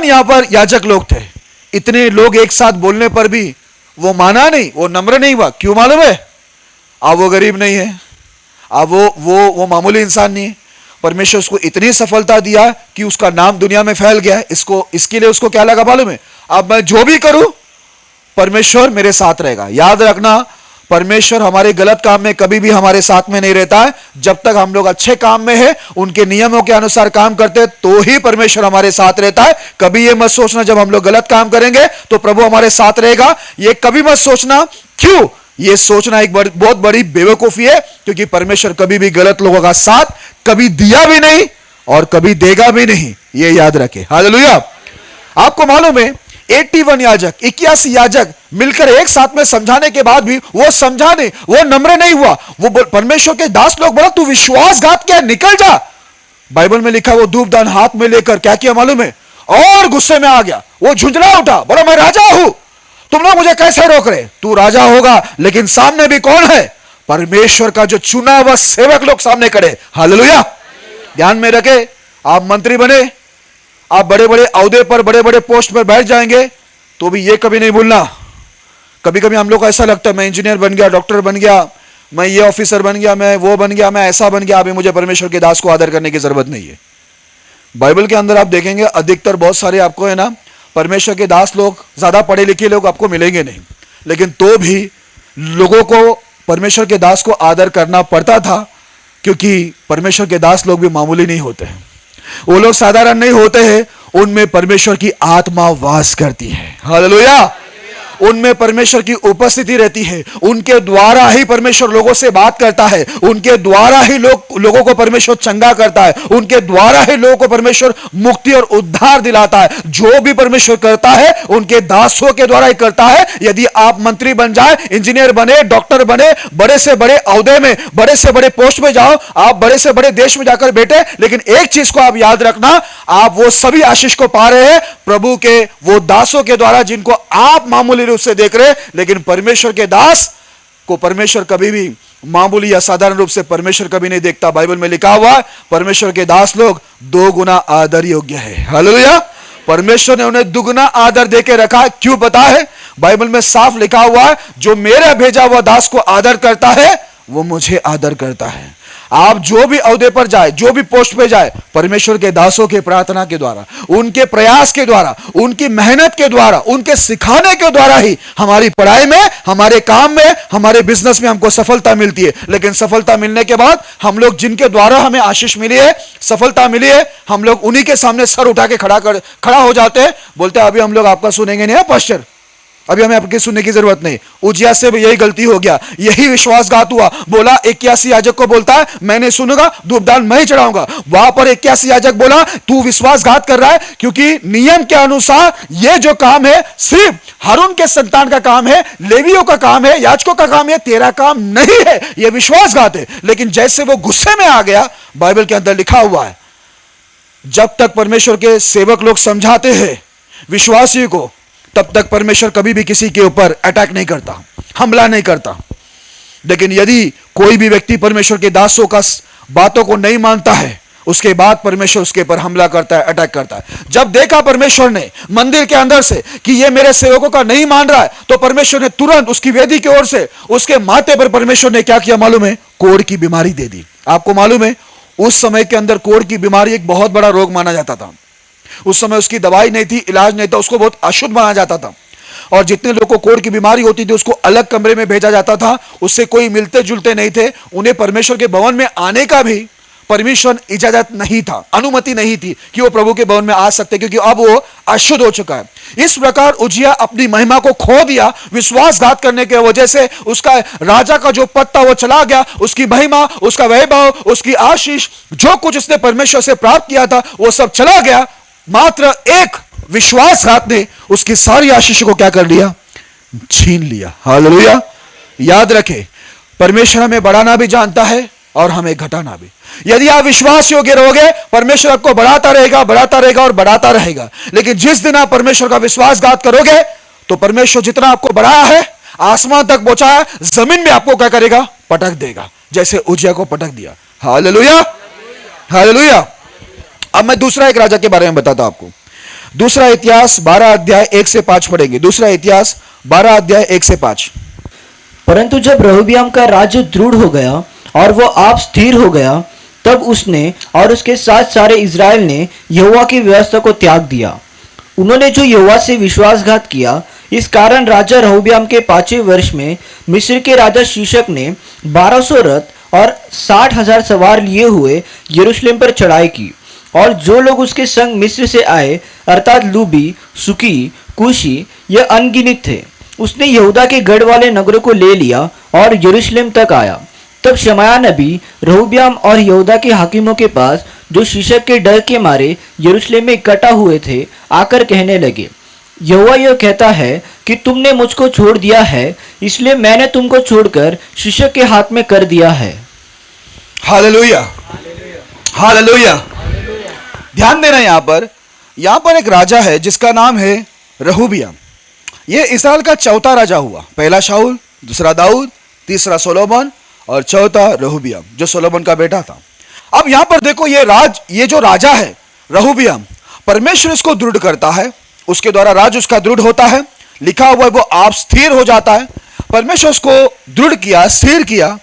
यहां पर याजक लोग थे। इतने लोग एक साथ बोलने पर भी वो माना नहीं, वो नम्र नहीं हुआ। क्यों मालूम है? अब वो गरीब नहीं है, अब वो मामूली इंसान नहीं है। परमेश्वर उसको इतनी सफलता दिया कि उसका नाम दुनिया में फैल गया है। इसके लिए उसको क्या लगा मालूम है? अब मैं जो भी करूं, परमेश्वर मेरे साथ रहेगा। याद रखना, परमेश्वर हमारे गलत काम में कभी भी हमारे साथ में नहीं रहता है। जब तक हम लोग अच्छे काम में है, उनके नियमों के अनुसार काम करते हैं, तो ही परमेश्वर हमारे साथ रहता है। कभी ये मत सोचना जब हम लोग गलत काम करेंगे तो प्रभु हमारे साथ रहेगा, ये कभी मत सोचना। क्यों? ये सोचना एक बहुत बड़ी बेवकूफी है, क्योंकि परमेश्वर कभी भी गलत लोगों का साथ कभी दिया भी नहीं और कभी देगा भी नहीं। ये याद रखे। हालेलुया। आपको मालूम है, 81 याजक, 81 याजक मिलकर एक साथ में समझाने के बाद भी वो समझा नहीं, वो नम्र नहीं हुआ। वो परमेश्वर के दास लोग बोला तू विश्वासघात किया, निकल जा। बाइबल में लिखा वो धूपदान हाथ में लेकर क्या किया मालूम है, और गुस्से में आ गया, वो झुंझला उठा, बोला मैं राजा हूं, तुम लोग मुझे कैसे रोक रहे? तू राजा होगा लेकिन सामने भी कौन है? परमेश्वर का जो चुना हुआ सेवक लोग सामने खड़े। हालेलुया। ध्यान में रखे, आप मंत्री बने, आप बड़े बड़े औहदे पर, बड़े बड़े पोस्ट पर बैठ जाएंगे, तो भी ये कभी नहीं भूलना, कभी कभी हम लोग को ऐसा लगता है मैं इंजीनियर बन गया, डॉक्टर बन गया, मैं ये ऑफिसर बन गया, मैं वो बन गया, मैं ऐसा बन गया, अभी मुझे परमेश्वर के दास को आदर करने की जरूरत नहीं है। बाइबल के अंदर आप देखेंगे अधिकतर बहुत सारे आपको है ना परमेश्वर के दास लोग, ज्यादा पढ़े लिखे लोग आपको मिलेंगे नहीं, लेकिन तो भी लोगों को परमेश्वर के दास को आदर करना पड़ता था, क्योंकि परमेश्वर के दास लोग भी मामूली नहीं होते हैं, वो लोग साधारण नहीं होते हैं, उनमें परमेश्वर की आत्मा वास करती है। हालेलुया। उनमें परमेश्वर की उपस्थिति रहती है, उनके द्वारा ही परमेश्वर लोगों से बात करता है, उनके द्वारा ही लोगों को परमेश्वर चंगा करता है, उनके द्वारा ही लोगों को परमेश्वर मुक्ति और उद्धार दिलाता है। जो भी परमेश्वर करता है उनके दासों के द्वारा ही करता है। यदि आप मंत्री बन जाए, इंजीनियर बने, डॉक्टर बने, बड़े से बड़े औहदे में, बड़े से बड़े पोस्ट में जाओ, आप बड़े से बड़े देश में जाकर बैठे, लेकिन एक चीज को आप याद रखना, आप वो सभी आशीष को पा रहे हैं प्रभु के वो दासों के द्वारा जिनको आप मामूली रूप से देख रहे, लेकिन परमेश्वर के दास को परमेश्वर कभी भी मामूली या साधारण रूप से परमेश्वर कभी नहीं देखता। बाइबल में लिखा हुआ है परमेश्वर के दास लोग 2 गुना आदर योग्य है। हालेलुया। परमेश्वर ने उन्हें दुगना आदर देके रखा है। क्यों पता है? बाइबल में साफ लिखा हुआ है जो मेरा भेजा हुआ दास को आदर करता है वो मुझे आदर करता है। आप जो भी औहदे पर जाए, जो भी पोस्ट पे जाए, परमेश्वर के दासों के प्रार्थना के द्वारा, उनके प्रयास के द्वारा, उनकी मेहनत के द्वारा, उनके सिखाने के द्वारा ही हमारी पढ़ाई में, हमारे काम में, हमारे बिजनेस में हमको सफलता मिलती है। लेकिन सफलता मिलने के बाद हम लोग जिनके द्वारा हमें आशीष मिली है, सफलता मिली है, हम लोग उन्हीं के सामने सर उठा के खड़ा हो जाते हैं, बोलते हैं अभी हम लोग आपका सुनेंगे नहीं है पास्टर, अभी हमें आपके सुनने की जरूरत नहीं। उजिया से भी यही गलती हो गया, यही विश्वासघात हुआ। बोला 81 याजक को बोलता है मैंने सुनूंगा, धूपदान मैं ही चढ़ाऊंगा। वहां पर 81 याजक बोला तू विश्वासघात कर रहा है, क्योंकि नियम के अनुसार यह जो काम है सिर्फ हारून के संतान का काम है, लेवियों का काम है, याजकों का काम है, तेरा काम नहीं है, यह विश्वासघात है। लेकिन जैसे वो गुस्से में आ गया, बाइबल के अंदर लिखा हुआ है जब तक परमेश्वर के सेवक लोग समझाते हैं विश्वासी को, तब तक परमेश्वर कभी भी किसी के ऊपर अटैक नहीं करता, हमला नहीं करता। लेकिन यदि कोई भी व्यक्ति परमेश्वर के दासों का बातों को नहीं मानता है, उसके बाद परमेश्वर उसके ऊपर हमला करता है, अटैक करता है। जब देखा परमेश्वर ने मंदिर के अंदर से कि ये मेरे सेवकों का नहीं मान रहा है, तो परमेश्वर ने तुरंत उसकी वेदी की ओर से उसके माथे पर परमेश्वर ने क्या किया मालूम है? कोढ़ की बीमारी दे दी। आपको मालूम है उस समय के अंदर कोढ़ की बीमारी एक बहुत बड़ा रोग माना जाता था। उस समय उसकी दवाई नहीं थी, इलाज नहीं था, उसको बहुत अशुद्ध माना जाता था। और जितने लोगों को कोढ़ की बीमारी होती थी उसको अलग कमरे में भेजा जाता था, उससे कोई मिलते जुलते नहीं थे। उन्हें परमेश्वर के भवन में आने का भी परमिशन, इजाजत नहीं था, अनुमति नहीं थी कि वो प्रभु के भवन में आ सकते, क्योंकि अब वो अशुद्ध हो चुका है। इस प्रकार उजिया अपनी महिमा को खो दिया विश्वासघात करने की वजह से। उसका राजा का जो पद था वो चला गया, उसकी महिमा, उसका वैभव, उसकी आशीष, जो कुछ उसने परमेश्वर से प्राप्त किया था वो सब चला गया। मात्र एक विश्वासघात ने उसकी सारी आशीष को क्या कर लिया? छीन लिया। हालेलुया। याद रखें परमेश्वर हमें बढ़ाना भी जानता है और हमें घटाना भी। यदि आप विश्वास योग्य रहोगे, परमेश्वर आपको बढ़ाता रहेगा, बढ़ाता रहेगा और बढ़ाता रहेगा। लेकिन जिस दिन आप परमेश्वर का विश्वासघात करोगे, तो परमेश्वर जितना आपको बढ़ाया है, आसमान तक पहुंचाया, जमीन में आपको क्या करेगा? पटक देगा, जैसे उजिया को पटक दिया। Hallelujah, hallelujah. अब मैं दूसरा एक राजा के बारे में बताता हूं आपको। दूसरा इतिहास 12 अध्याय 1 से 5 पढ़ेंगे। दूसरा इतिहास 12 अध्याय 1 से 5। परंतु जब रहोबियाम का राज्य दृढ़ हो गया और वो आप स्थिर हो गया, तब उसने और उसके साथ सारे इज़राइल ने यहोवा की व्यवस्था को त्याग दिया। उन्होंने जो यहोवा से विश्वासघात किया, इस कारण राजा रहोबियाम के 5वें वर्ष में मिस्र के राजा शीशक ने 1200 रथ और 60,000 सवार लिए हुए यरूशलेम पर चढ़ाई की। और जो लोग उसके संग मिस्र से आए, अर्थात लूबी, सुकी, कुशी, ये अनगिनत थे। उसने यहूदा के गढ़ वाले नगरों को ले लिया और यरूशलेम तक आया। तब शमाया नबी रहोबियाम और यहूदा के हाकिमों के पास, जो शीशक के डर के मारे यरूशलेम में इकट्ठा हुए थे, आकर कहने लगे, यहोवा यह कहता है कि तुमने मुझको छोड़ दिया है, इसलिए मैंने तुमको छोड़कर शिक्षक के हाथ में कर दिया है। Hallelujah, hallelujah. ध्यान देना यहाँ पर एक राजा है जिसका नाम है रहूबियाम। ये इसराइल का चौथा राजा हुआ। पहला शाऊल, दूसरा दाऊद, तीसरा सोलोमन और चौथा रहूबियाम जो सोलोमन का बेटा था। अब यहाँ पर देखो ये जो राजा है रहूबियाम, परमेश्वर इसको दृढ़ करता है, उसके द्वारा राज उसका दृढ़ होता है। लिखा हुआ है वो आप स्थिर हो जाता है। परमेश्वर उसको दृढ़ किया, स्थिर किया,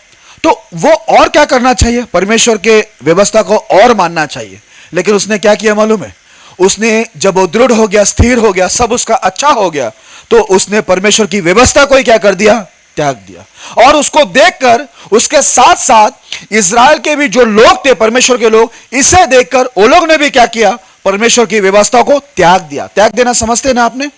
तो वो और क्या करना चाहिए? परमेश्वर के व्यवस्था को और मानना चाहिए। लेकिन उसने क्या किया मालूम है? उसने जब वो दृढ़ हो गया, स्थिर हो गया, सब उसका अच्छा हो गया, तो उसने परमेश्वर की व्यवस्था को ही क्या कर दिया? त्याग दिया। और उसको देखकर उसके साथ साथ इजराइल के भी जो लोग थे, परमेश्वर के लोग, इसे देखकर वो लोग ने भी क्या किया? परमेश्वर की व्यवस्था को त्याग दिया। त्याग देना समझते ना आपने?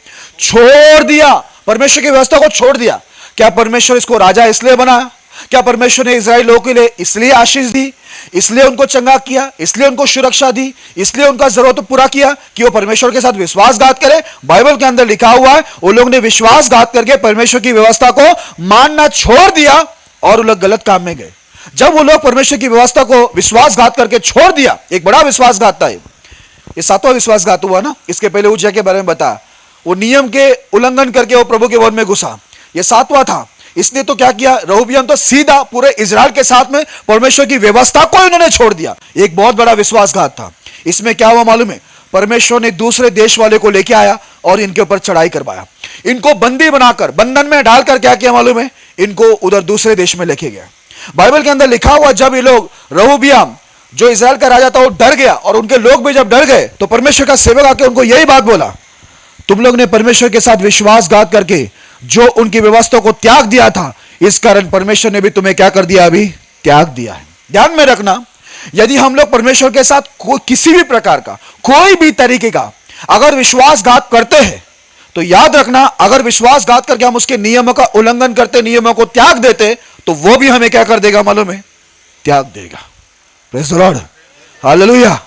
छोड़ दिया, परमेश्वर की व्यवस्था को छोड़ दिया। क्या परमेश्वर इसको राजा इसलिए बनाया? क्या परमेश्वर ने इजराइल लोगों के लिए इसलिए आशीष दी, इसलिए उनको चंगा किया, इसलिए उनको सुरक्षा दी, इसलिए उनका जरूरत पूरा किया कि वो परमेश्वर के साथ विश्वासघात करे? बाइबल के अंदर लिखा हुआ है वो लोग ने विश्वासघात करके परमेश्वर की व्यवस्था को मानना छोड़ दिया और वो लोग गलत काम में गए। जब वो लोग परमेश्वर की व्यवस्था को विश्वासघात करके छोड़ दिया, एक बड़ा विश्वासघात था ये 7वां विश्वासघात हुआ ना। इसके पहले उज्जियाह के बारे में बताया, वो नियम के उल्लंघन करके वो प्रभु के वन में घुसा, ये 7वां था। इसने तो क्या किया? रहूबियाम तो सीधा पूरे इजराइल के साथ में परमेश्वर की व्यवस्था को इन्होंने छोड़ दिया। एक बहुत बड़ा विश्वासघात था। इसमें क्या हुआ मालूम है? परमेश्वर ने दूसरे देश वाले को लेके आया और इनके ऊपर चढ़ाई करवाया, इनको बंदी बनाकर, बंधन में डालकर क्या किया मालूम है? इनको उधर दूसरे देश में लेके गया। बाइबल के अंदर लिखा हुआ, जब ये लोग, रहूबियाम जो इजराइल का राजा था, वो डर गया और उनके लोग भी जब डर गए, तो परमेश्वर का सेवक आके उनको यही बात बोला, तुम लोग ने परमेश्वर के साथ विश्वासघात करके जो उनकी व्यवस्था को त्याग दिया था, इस कारण परमेश्वर ने भी तुम्हें क्या कर दिया? अभी त्याग दिया है। ध्यान में रखना, यदि हम लोग परमेश्वर के साथ किसी भी प्रकार का, कोई भी तरीके का अगर विश्वासघात करते हैं, तो याद रखना, अगर विश्वासघात करके हम उसके नियमों का उल्लंघन करते, नियमों को त्याग देते, तो वो भी हमें क्या कर देगा मालूम है? त्याग देगा। Praise the Lord, hallelujah.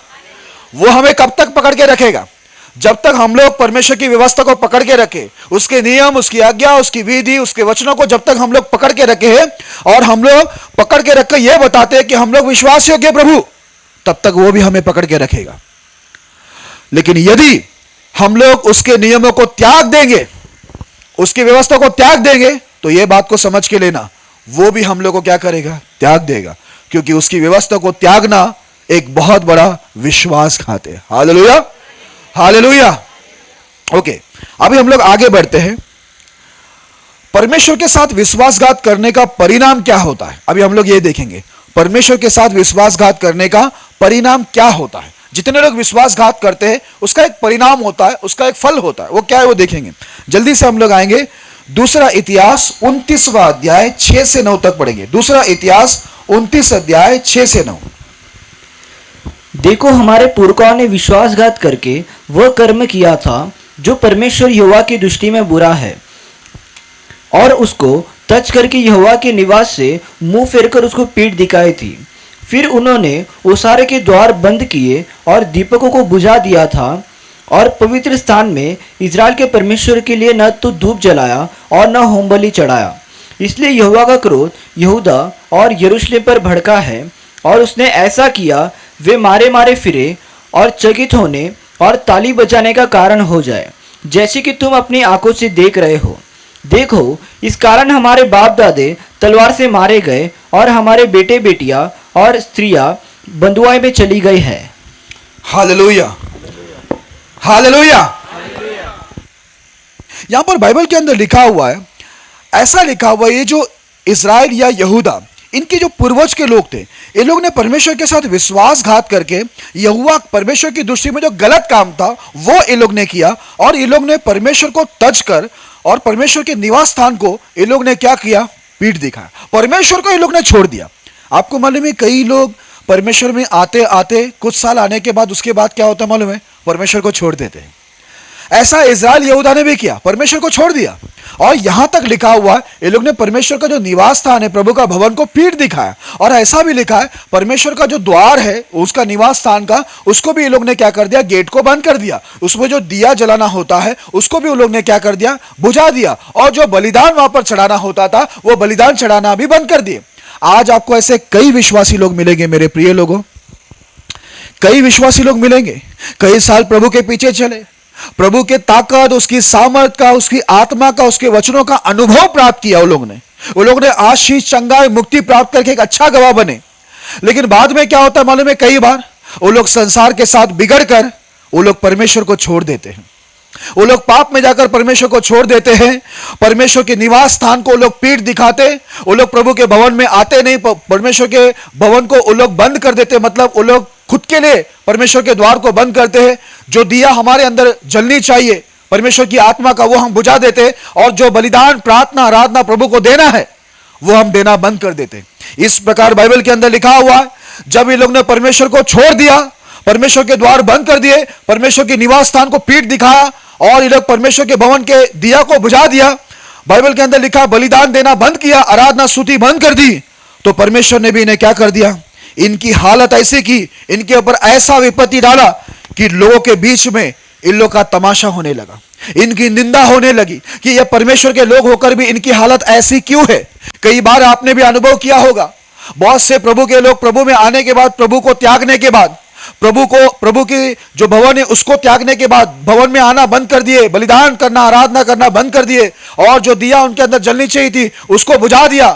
वो हमें कब तक पकड़ के रखेगा? जब तक हम लोग परमेश्वर की व्यवस्था को पकड़ के रखे, उसके नियम, उसकी आज्ञा, उसकी विधि, उसके वचनों को जब तक हम लोग पकड़ के रखे हैं और हम लोग पकड़ के रख के ये बताते हैं कि हम लोग विश्वास योग्य प्रभु, तब तक वो भी हमें पकड़ के रखेगा। लेकिन यदि हम लोग उसके नियमों को त्याग देंगे, उसकी व्यवस्था को त्याग देंगे, तो ये बात को समझ के लेना, वो भी हम लोग को क्या करेगा? त्याग देगा। क्योंकि उसकी व्यवस्था को त्यागना एक बहुत बड़ा विश्वासघात है। Hallelujah, hallelujah. ओके, अभी हम लोग आगे बढ़ते हैं। परमेश्वर के साथ विश्वासघात करने का परिणाम क्या होता है? अभी हम लोग ये देखेंगे, परमेश्वर के साथ विश्वासघात करने का परिणाम क्या होता है। जितने लोग विश्वासघात करते हैं उसका एक परिणाम होता है, उसका एक फल होता है। वो क्या है वो देखेंगे। जल्दी से हम लोग आएंगे, दूसरा इतिहास 29वां अध्याय 6 से 9 तक पढ़ेंगे। दूसरा इतिहास 29 अध्याय 6 से 9। देखो, हमारे पुरखाओं ने विश्वासघात करके वह कर्म किया था जो परमेश्वर यहोवा की दृष्टि में बुरा है, और उसको तज करके यहोवा के निवास से मुंह फेरकर उसको पीठ दिखाई थी। फिर उन्होंने ओसारे के द्वार बंद किए और दीपकों को बुझा दिया था, और पवित्र स्थान में इजराइल के परमेश्वर के लिए न तो धूप जलाया और न होमबलि चढ़ाया। इसलिए यहोवा का क्रोध यहूदा और यरूशलेम पर भड़का है, और उसने ऐसा किया, वे मारे मारे फिरे और चकित होने और ताली बजाने का कारण हो जाए, जैसे कि तुम अपनी आंखों से देख रहे हो। देखो, इस कारण हमारे बाप दादे तलवार से मारे गए और हमारे बेटे बेटियां और स्त्रियां बंधुआई में चली गई है। Hallelujah, hallelujah. यहां पर बाइबल के अंदर लिखा हुआ है, ऐसा लिखा हुआ है, ये जो इजराइल या यहूदा, इनके जो पूर्वज के लोग थे, ये लोग ने परमेश्वर के साथ विश्वासघात करके यहोवा, परमेश्वर की दृष्टि में जो गलत काम था वो ये लोग ने किया, और ये लोग ने परमेश्वर को तज कर और परमेश्वर के निवास स्थान को ये लोग ने क्या किया? पीठ दिखाया। परमेश्वर को ये लोग ने छोड़ दिया। आपको मालूम है, कई लोग परमेश्वर में आते आते कुछ साल आने के बाद, उसके बाद क्या होता है मालूम है? परमेश्वर को छोड़ देते हैं। ऐसा इजराइल यहूदा ने भी किया, परमेश्वर को छोड़ दिया। और यहां तक लिखा हुआ है, ये लोग ने परमेश्वर का जो निवास स्थान है, प्रभु का भवन को पीठ दिखाया। और ऐसा भी लिखा है, परमेश्वर का जो द्वार है उसका निवास स्थान का, उसको भी ये लोग ने क्या कर दिया, गेट को बंद कर दिया। उसमें जो दिया जलाना होता है उसको भी वो लोग ने क्या कर दिया, बुझा दिया। और जो बलिदान वहां पर चढ़ाना होता था वो बलिदान चढ़ाना भी बंद कर दिए। आज आपको ऐसे कई विश्वासी लोग मिलेंगे मेरे प्रिय लोगों, कई विश्वासी लोग मिलेंगे, कई साल प्रभु के पीछे चले, प्रभु के ताकत, उसकी सामर्थ का, उसकी आत्मा का, उसके वचनों का अनुभव प्राप्त किया वो लोग ने आशीष, चंगाई, मुक्ति प्राप्त करके एक अच्छा गवाह बने। लेकिन बाद में क्या होता है मालूम है, कई बार वो लोग संसार के साथ बिगड़ कर वो लोग परमेश्वर को छोड़ देते हैं। वो लोग पाप में जाकर परमेश्वर को छोड़ देते हैं। परमेश्वर के निवास स्थान को वो लोग पीठ दिखाते, वो लोग प्रभु के भवन में आते नहीं, परमेश्वर के भवन को वो लोग बंद कर देते। मतलब वो लोग खुद के लिए परमेश्वर के द्वार को बंद करते हैं। जो दिया हमारे अंदर जलनी चाहिए परमेश्वर की आत्मा का, वो हम बुझा देते, और जो बलिदान, प्रार्थना, आराधना प्रभु को देना है वो हम देना बंद कर देते। इस प्रकार बाइबल के अंदर लिखा हुआ है, जब ये लोग ने परमेश्वर को छोड़ दिया, परमेश्वर के द्वार बंद कर दिए, परमेश्वर के निवास स्थान को पीठ दिखाया, और ये लोग परमेश्वर के भवन के दिया को बुझा दिया, बाइबल के अंदर लिखा बलिदान देना बंद किया, आराधना स्तुति बंद कर दी, तो परमेश्वर ने भी इन्हें क्या कर दिया, इनकी हालत ऐसी की, इनके ऊपर ऐसा विपत्ति डाला कि लोगों के बीच में इन लोग का तमाशा होने लगा, इनकी निंदा होने लगी कि ये परमेश्वर के लोग होकर भी इनकी हालत ऐसी क्यों है। कई बार आपने भी अनुभव किया होगा, बहुत से प्रभु के लोग प्रभु में आने के बाद, प्रभु को त्यागने के बाद, प्रभु की जो भवन है उसको त्यागने के बाद भवन में आना बंद कर दिए, बलिदान करना, आराधना करना बंद कर दिए, और जो दिया उनके अंदर जलनी चाहिए थी उसको बुझा दिया।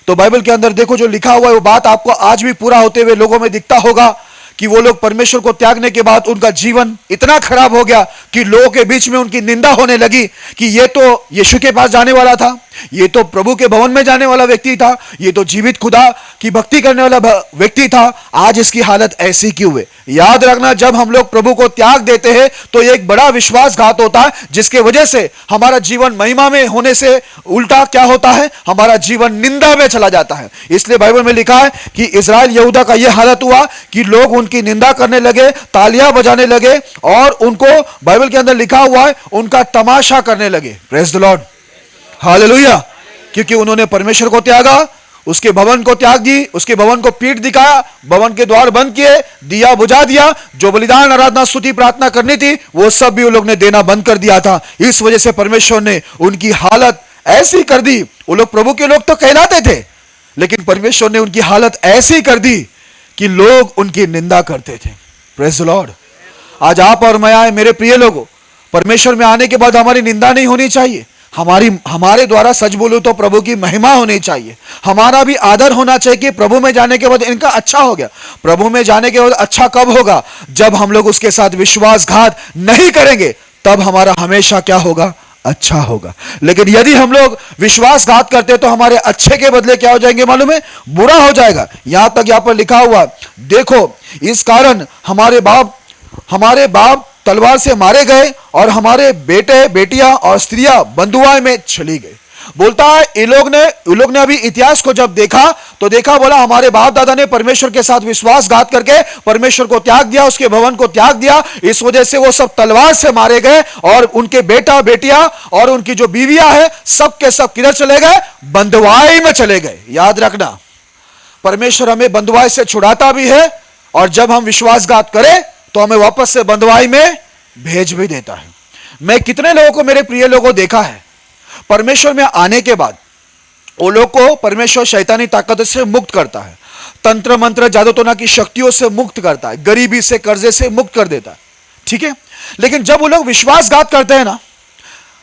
तो बाइबल के अंदर देखो जो लिखा हुआ है वो बात आपको आज भी पूरा होते हुए लोगों में दिखता होगा कि वो लोग परमेश्वर को त्यागने के बाद उनका जीवन इतना खराब हो गया कि लोगों के बीच में उनकी निंदा होने लगी कि ये तो यीशु के पास जाने वाला था, ये तो प्रभु के भवन में जाने वाला व्यक्ति था, ये तो जीवित खुदा की भक्ति करने वाला व्यक्ति था, आज इसकी हालत ऐसी क्यों है। याद रखना, जब हम लोग प्रभु को त्याग देते हैं तो एक बड़ा विश्वासघात होता है, जिसके वजह से हमारा जीवन महिमा में होने से उल्टा क्या होता है, हमारा जीवन निंदा में चला जाता है। इसलिए बाइबल में लिखा है कि इजराइल यहूदा का यह हालत हुआ कि लोग उनकी निंदा करने लगे, तालियां बजाने लगे, और उनको बाइबल के अंदर लिखा हुआ है उनका तमाशा करने लगे। Praise the Lord, hallelujah. क्योंकि उन्होंने परमेश्वर को त्यागा, उसके भवन को त्याग दी, उसके भवन को पीठ दिखाया, भवन के द्वार बंद किए, दिया बुझा दिया, जो बलिदान, आराधना, स्तुति, प्रार्थना करनी थी वो सब भी उन लोग ने देना बंद कर दिया था। इस वजह से परमेश्वर ने उनकी हालत ऐसी कर दी। वो लोग प्रभु के लोग तो कहलाते थे, लेकिन परमेश्वर ने उनकी हालत ऐसी कर दी कि लोग उनकी निंदा करते थे। Praise the Lord. आज आप और मैं आए मेरे प्रिय लोगों, परमेश्वर में आने के बाद हमारी निंदा नहीं होनी चाहिए। हमारे द्वारा सच बोलूं तो प्रभु की महिमा होनी चाहिए, हमारा भी आदर होना चाहिए कि प्रभु में जाने के बाद इनका अच्छा हो गया। प्रभु में जाने के बाद अच्छा कब होगा, जब हम लोग उसके साथ विश्वासघात नहीं करेंगे, तब हमारा हमेशा क्या होगा, अच्छा होगा। लेकिन यदि हम लोग विश्वासघात करते तो हमारे अच्छे के बदले क्या हो जाएंगे मालूम है, बुरा हो जाएगा। यहां तक यहां पर लिखा हुआ, देखो इस कारण हमारे बाप तलवार से मारे गए और हमारे बेटे बेटियां और स्त्रियां बंधुआई में चली गई। बोलता है ये लोग ने अभी इतिहास को जब देखा तो देखा, बोला हमारे बाप दादा ने परमेश्वर के साथ विश्वासघात करके परमेश्वर को त्याग दिया, उसके भवन को त्याग दिया, इस वजह से वो सब तलवार से मारे गए, और उनके बेटा बेटियां और उनकी जो बीवियां है सब के सब किधर चले गए, बंधुआई में चले गए। याद रखना, परमेश्वर हमें बंधुआई से छुड़ाता भी है, और जब हम विश्वासघात करें तो हमें वापस से बंधुआई में भेज भी देता है। मैं कितने लोगों को, मेरे प्रिय लोगों, देखा है परमेश्वर में आने के बाद वो लोग को परमेश्वर शैतानी ताकत से मुक्त करता है, तंत्र मंत्र जादू टोना की शक्तियों से मुक्त करता है, गरीबी से, कर्जे से मुक्त कर देता है, ठीक है। लेकिन जब वो लोग विश्वासघात करते हैं ना,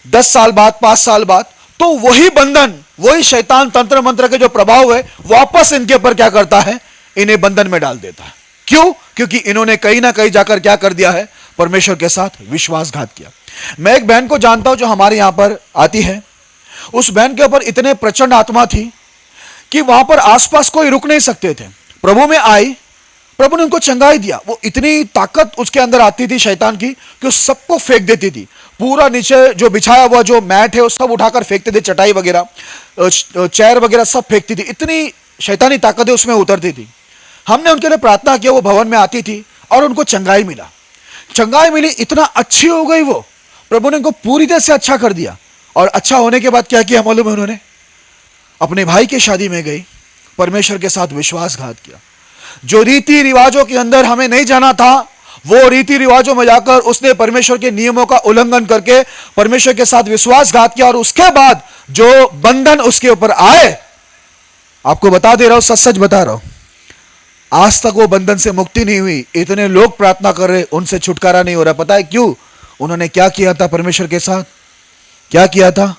10 साल बाद, 5 साल बाद, तो वही बंधन, वही शैतान तंत्र मंत्र के जो प्रभाव है वापस इनके ऊपर क्या करता है, इन्हें बंधन में डाल देता है। क्यों? क्योंकि इन्होंने कहीं ना कहीं जाकर क्या कर दिया है, परमेश्वर के साथ विश्वासघात किया। मैं एक बहन को जानता हूं जो हमारे यहां पर आती है। उस बहन के ऊपर इतने प्रचंड आत्मा थी कि वहां पर आसपास कोई रुक नहीं सकते थे। प्रभु में आई, प्रभु ने उनको चंगाई दिया। वो इतनी ताकत उसके अंदर आती थी शैतान की कि वो सबको फेंक देती थी। पूरा नीचे जो बिछाया हुआ जो मैट है वो सब उठाकर फेंकते थे, चटाई वगैरह, चेयर वगैरह सब फेंकती थी। इतनी शैतानी ताकतें उसमें उतरती थी। हमने उनके लिए प्रार्थना किया, वो भवन में आती थी और उनको चंगाई मिला, चंगाई मिली, इतना अच्छी हो गई वो। प्रभु ने उनको पूरी तरह से अच्छा कर दिया। और अच्छा होने के बाद क्या किया मालूम है? उन्होंने अपने भाई की शादी में गई, परमेश्वर के साथ विश्वासघात किया। जो रीति रिवाजों के अंदर हमें नहीं जाना था, वो रीति रिवाजों में जाकर उसने परमेश्वर के नियमों का उल्लंघन करके परमेश्वर के साथ विश्वासघात किया। और उसके बाद जो बंधन उसके ऊपर आए, आपको बता दे रहा हूं, सच सच बता रहा हूं, आज तक वो बंधन से मुक्ति नहीं हुई। इतने लोग प्रार्थना कर रहे, उनसे छुटकारा नहीं हो रहा। पता है क्यों? उन्होंने क्या किया था परमेश्वर के साथ? क्या किया था?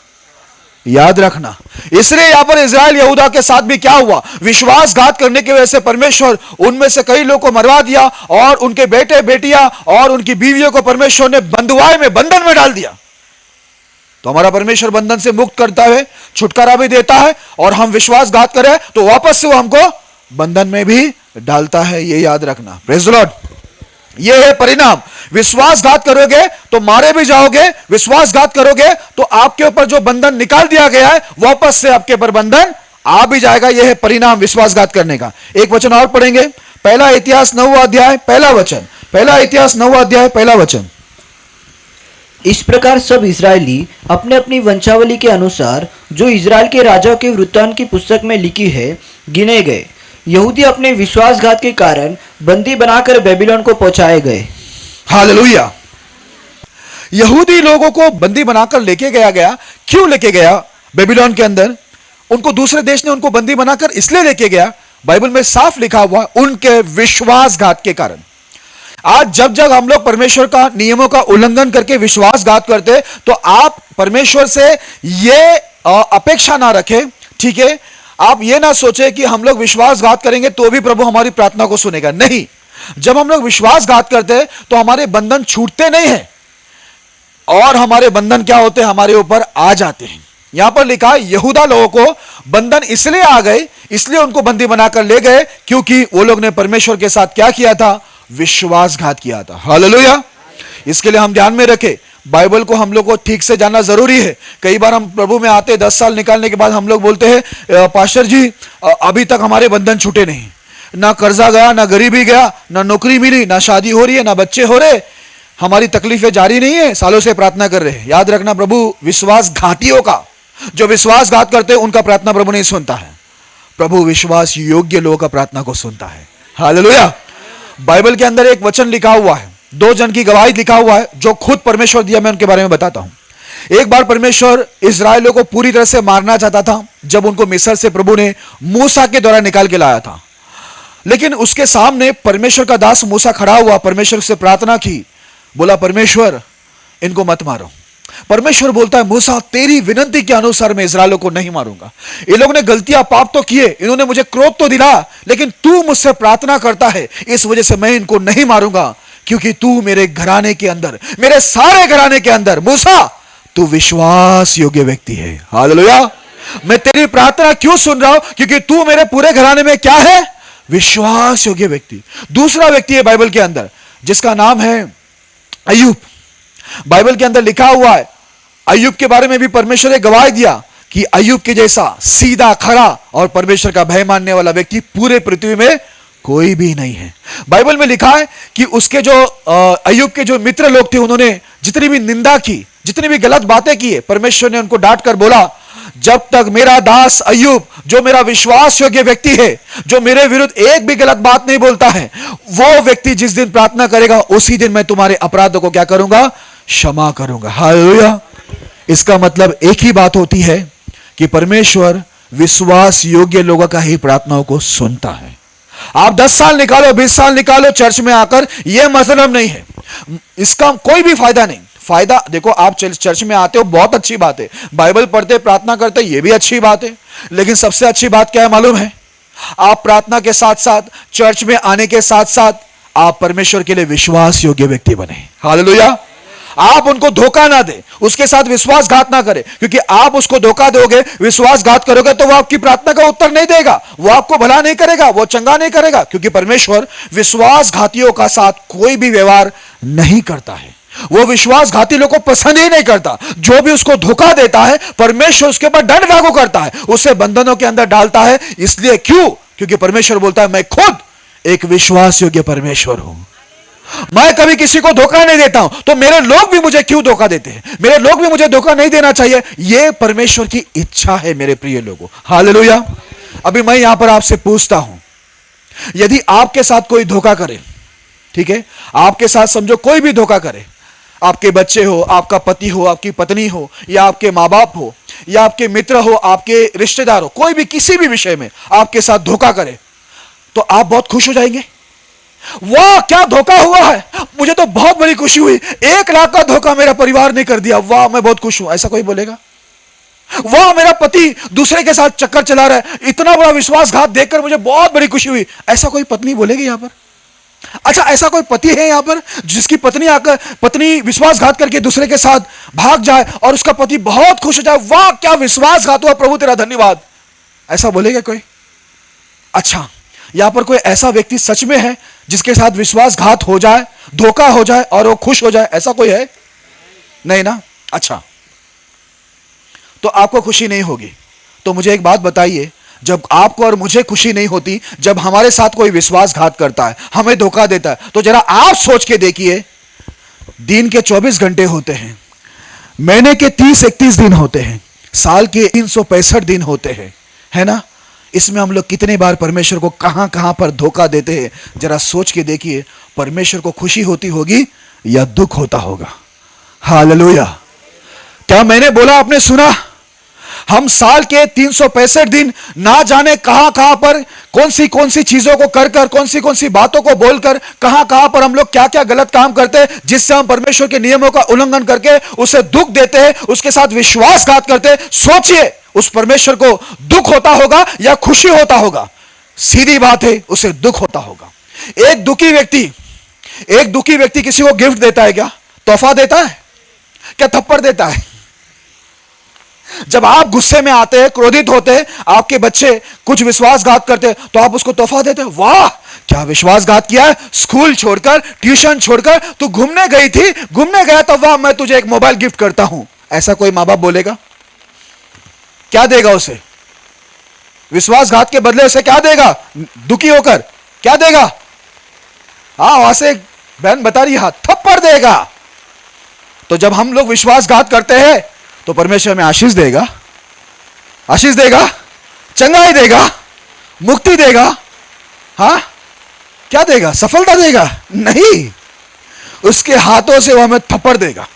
याद रखना। इसलिए यहां पर इजराइल यहूदा के साथ भी क्या हुआ? विश्वासघात करने की वजह से परमेश्वर उनमें से कई लोगों को मरवा दिया और उनके बेटे बेटियां और उनकी बीवियों को परमेश्वर ने बंधुआई में, बंधन में डाल दिया। तो हमारा परमेश्वर बंधन से मुक्त करता है, छुटकारा भी देता है, और हम विश्वासघात करें तो वापस से वो हमको बंधन में भी डालता है। ये याद रखना। Praise the Lord. ये है परिणाम। विश्वासघात करोगे तो मारे भी जाओगे, विश्वासघात करोगे तो आपके ऊपर जो बंधन निकाल दिया गया है वापस से आपके ऊपर बंधन आ भी जाएगा। यह है परिणाम विश्वासघात करने का। एक वचन और पढ़ेंगे, पहला इतिहास 9वां अध्याय पहला वचन। पहला इतिहास 9वां अध्याय पहला वचन। इस प्रकार सब इजरायली अपने अपनी वंशावली के अनुसार जो इजराइल के राजाओं के वृत्तांत की पुस्तक में लिखी है गिने गए। यहूदी अपने विश्वासघात के कारण बंदी बनाकर बेबीलोन को पहुंचाए गए। हालेलुया। यहूदी लोगों को बंदी बनाकर लेके गया। क्यों लेके गया बेबीलोन के अंदर? उनको दूसरे देश ने उनको बंदी बनाकर इसलिए लेके गया, बाइबल में साफ लिखा हुआ, उनके विश्वासघात के कारण। आज जब जब हम लोग परमेश्वर का नियमों का उल्लंघन करके विश्वासघात करते, तो आप परमेश्वर से ये अपेक्षा ना रखें, ठीक है? आप ये ना सोचे कि हम लोग विश्वासघात करेंगे तो भी प्रभु हमारी प्रार्थना को सुनेगा। नहीं, जब हम लोग विश्वासघात करते हैं तो हमारे बंधन छूटते नहीं हैं, और हमारे बंधन क्या होते हैं? हमारे ऊपर आ जाते हैं। यहां पर लिखा है यहूदा लोगों को बंधन इसलिए आ गए, इसलिए उनको बंदी बनाकर ले गए क्योंकि वो लोग ने परमेश्वर के साथ क्या किया था? विश्वासघात किया था। हालेलुया। इसके लिए हम ध्यान में रखें, बाइबल को हम लोग को ठीक से जानना जरूरी है। कई बार हम प्रभु में आते 10 साल निकालने के बाद हम लोग बोलते हैं पास्टर जी अभी तक हमारे बंधन छूटे नहीं, ना कर्जा गया, ना गरीबी गया, ना नौकरी मिली, ना शादी हो रही है, ना बच्चे हो रहे, हमारी तकलीफें जारी नहीं है, सालों से प्रार्थना कर रहे हैं। याद रखना, प्रभु विश्वासघातियों का, जो विश्वासघात करते हैं उनका प्रार्थना प्रभु नहीं सुनता है। प्रभु विश्वास योग्य लोगों का प्रार्थना को सुनता है। हालेलुया। बाइबल के अंदर एक वचन लिखा हुआ है, 2 जन की गवाही लिखा हुआ है जो खुद परमेश्वर दिया। मैं उनके बारे में बताता हूं। एक बार परमेश्वर इजराइलियों को पूरी तरह से मारना चाहता था जब उनको मिस्र से प्रभु ने मूसा के द्वारा निकाल के लाया था। लेकिन उसके सामने परमेश्वर का दास मूसा खड़ा हुआ, परमेश्वर से प्रार्थना की, बोला परमेश्वर इनको मत मारो। परमेश्वर बोलता है मूसा तेरी विनती के अनुसार मैं इजराइलियों को नहीं मारूंगा। ये लोग ने गलतियां पाप तो किए, इन्होंने मुझे क्रोध तो दिला, लेकिन तू मुझसे प्रार्थना करता है, इस वजह से मैं इनको नहीं मारूंगा, क्योंकि तू मेरे घराने के अंदर, मेरे सारे घराने के अंदर मूसा तू विश्वास योग्य व्यक्ति है। हालेलुया। मैं तेरी प्रार्थना क्यों सुन रहा हूं? क्योंकि तू मेरे पूरे घराने में क्या है? विश्वास योग्य व्यक्ति। दूसरा व्यक्ति है बाइबल के अंदर जिसका नाम है अय्यूब। बाइबल के अंदर लिखा हुआ है, अय्यूब के बारे में भी परमेश्वर ने गवाही दिया कि अय्यूब के जैसा सीधा, खरा और परमेश्वर का भय मानने वाला व्यक्ति पूरे पृथ्वी में कोई भी नहीं है। बाइबल में लिखा है कि उसके जो अय्यूब के जो मित्र लोग थे, उन्होंने जितनी भी निंदा की, जितनी भी गलत बातें की, परमेश्वर ने उनको डांट कर बोला, जब तक मेरा दास अय्यूब, जो मेरा विश्वास योग्य व्यक्ति है, जो मेरे विरुद्ध एक भी गलत बात नहीं बोलता है, वो व्यक्ति जिस दिन प्रार्थना करेगा उसी दिन मैं तुम्हारे अपराधों को क्या करूंगा? क्षमा करूंगा। हालेलुया। इसका मतलब एक ही बात होती है कि परमेश्वर विश्वास योग्य लोगों का ही प्रार्थनाओं को सुनता है। आप 10 साल निकालो, 20 साल निकालो चर्च में आकर, यह मतलब नहीं है, इसका कोई भी फायदा नहीं। फायदा देखो, आप चर्च में आते हो, बहुत अच्छी बात है, बाइबल पढ़ते, प्रार्थना करते, यह भी अच्छी बात है, लेकिन सबसे अच्छी बात क्या है मालूम है? आप प्रार्थना के साथ साथ, चर्च में आने के साथ साथ आप परमेश्वर के लिए विश्वास योग्य व्यक्ति बने। हालेलुया। आप उनको धोखा ना दे, उसके साथ विश्वासघात ना करें, क्योंकि आप उसको धोखा दोगे, विश्वासघात करोगे तो वो आपकी प्रार्थना का उत्तर नहीं देगा, वो आपको भला नहीं करेगा, वो चंगा नहीं करेगा, क्योंकि परमेश्वर विश्वासघातियों का साथ कोई भी व्यवहार नहीं करता है। वो विश्वासघाती लोगों को पसंद ही नहीं करता। जो भी उसको धोखा देता है, परमेश्वर उसके ऊपर दंड लागू करता है, उसे बंधनों के अंदर डालता है। इसलिए क्यों? क्योंकि परमेश्वर बोलता है मैं खुद एक विश्वास योग्य परमेश्वर हूं। मैं कभी किसी को धोखा नहीं देता हूं, तो मेरे लोग भी मुझे क्यों धोखा देते हैं? मेरे लोग भी मुझे धोखा नहीं देना चाहिए। यह परमेश्वर की इच्छा है मेरे प्रिय लोगों। हालेलुया। अभी मैं यहां पर आपसे पूछता हूं, यदि आपके साथ कोई धोखा करे, ठीक है, आपके साथ समझो कोई भी धोखा करे, आपके बच्चे हो, आपका पति हो, आपकी पत्नी हो, या आपके मां बाप हो, या आपके मित्र हो, आपके रिश्तेदार हो, कोई भी किसी भी विषय में आपके साथ धोखा करे, तो आप बहुत खुश हो जाएंगे। वाह क्या धोखा हुआ है, मुझे तो बहुत बड़ी खुशी हुई, 1 लाख का धोखा मेरा परिवार ने कर दिया, वाह मैं बहुत खुश हूं, ऐसा कोई बोलेगा? वाह मेरा पति दूसरे के साथ चक्कर चला रहा है, इतना बड़ा विश्वासघात देखकर मुझे बहुत बड़ी खुशी हुई, ऐसा कोई पत्नी बोलेगी यहां पर? अच्छा, ऐसा कोई पति है यहां पर जिसकी पत्नी विश्वासघात करके दूसरे के साथ भाग जाए और उसका पति बहुत खुश हो जाए, वाह क्या विश्वासघात हुआ, प्रभु तेरा धन्यवाद, ऐसा बोलेगा कोई? अच्छा, यहां पर कोई ऐसा व्यक्ति सच में है जिसके साथ विश्वासघात हो जाए, धोखा हो जाए और वो खुश हो जाए, ऐसा कोई है? नहीं ना। अच्छा, तो आपको खुशी नहीं होगी, तो मुझे एक बात बताइए, जब आपको और मुझे खुशी नहीं होती जब हमारे साथ कोई विश्वासघात करता है, हमें धोखा देता है, तो जरा आप सोच के देखिए, दिन के 24 घंटे होते हैं, महीने के 30-31 दिन होते हैं, साल के 365 दिन होते हैं, है ना? इसमें हम लोग कितने बार परमेश्वर को कहां कहां पर धोखा देते हैं, जरा सोच के देखिए, परमेश्वर को खुशी होती होगी या दुख होता होगा? हालेलुया। क्या मैंने बोला आपने सुना? हम साल के 365 दिन ना जाने कहां कहां पर कौन सी चीजों को कर कर, कौन सी बातों को बोलकर, कहां कहां पर हम लोग क्या क्या गलत काम करते हैं, जिससे हम परमेश्वर के नियमों का उल्लंघन करके उसे दुख देते हैं, उसके साथ विश्वासघात करते हैं। सोचिए, उस परमेश्वर को दुख होता होगा या खुशी होता होगा? सीधी बात है, उसे दुख होता होगा। एक दुखी व्यक्ति किसी को गिफ्ट देता है क्या? तोहफा देता है क्या? थप्पड़ देता है? जब आप गुस्से में आते हैं, क्रोधित होते हैं, आपके बच्चे कुछ विश्वासघात करते हैं, तो आप उसको तोहफा देते हैं, वाह क्या विश्वासघात किया है, स्कूल छोड़कर, ट्यूशन छोड़कर तू घूमने गई थी, घूमने गया तो वाह मैं तुझे एक मोबाइल गिफ्ट करता हूं, ऐसा कोई मां बाप बोलेगा? क्या देगा उसे? विश्वासघात के बदले उसे क्या देगा? दुखी होकर क्या देगा? हाँ, वहां से बहन बता रही है, थप्पड़ देगा। तो जब हम लोग विश्वासघात करते हैं तो परमेश्वर हमें आशीष देगा, चंगाई देगा, मुक्ति देगा, हाँ क्या देगा? सफलता देगा? नहीं, उसके हाथों से वो हमें थप्पड़ देगा।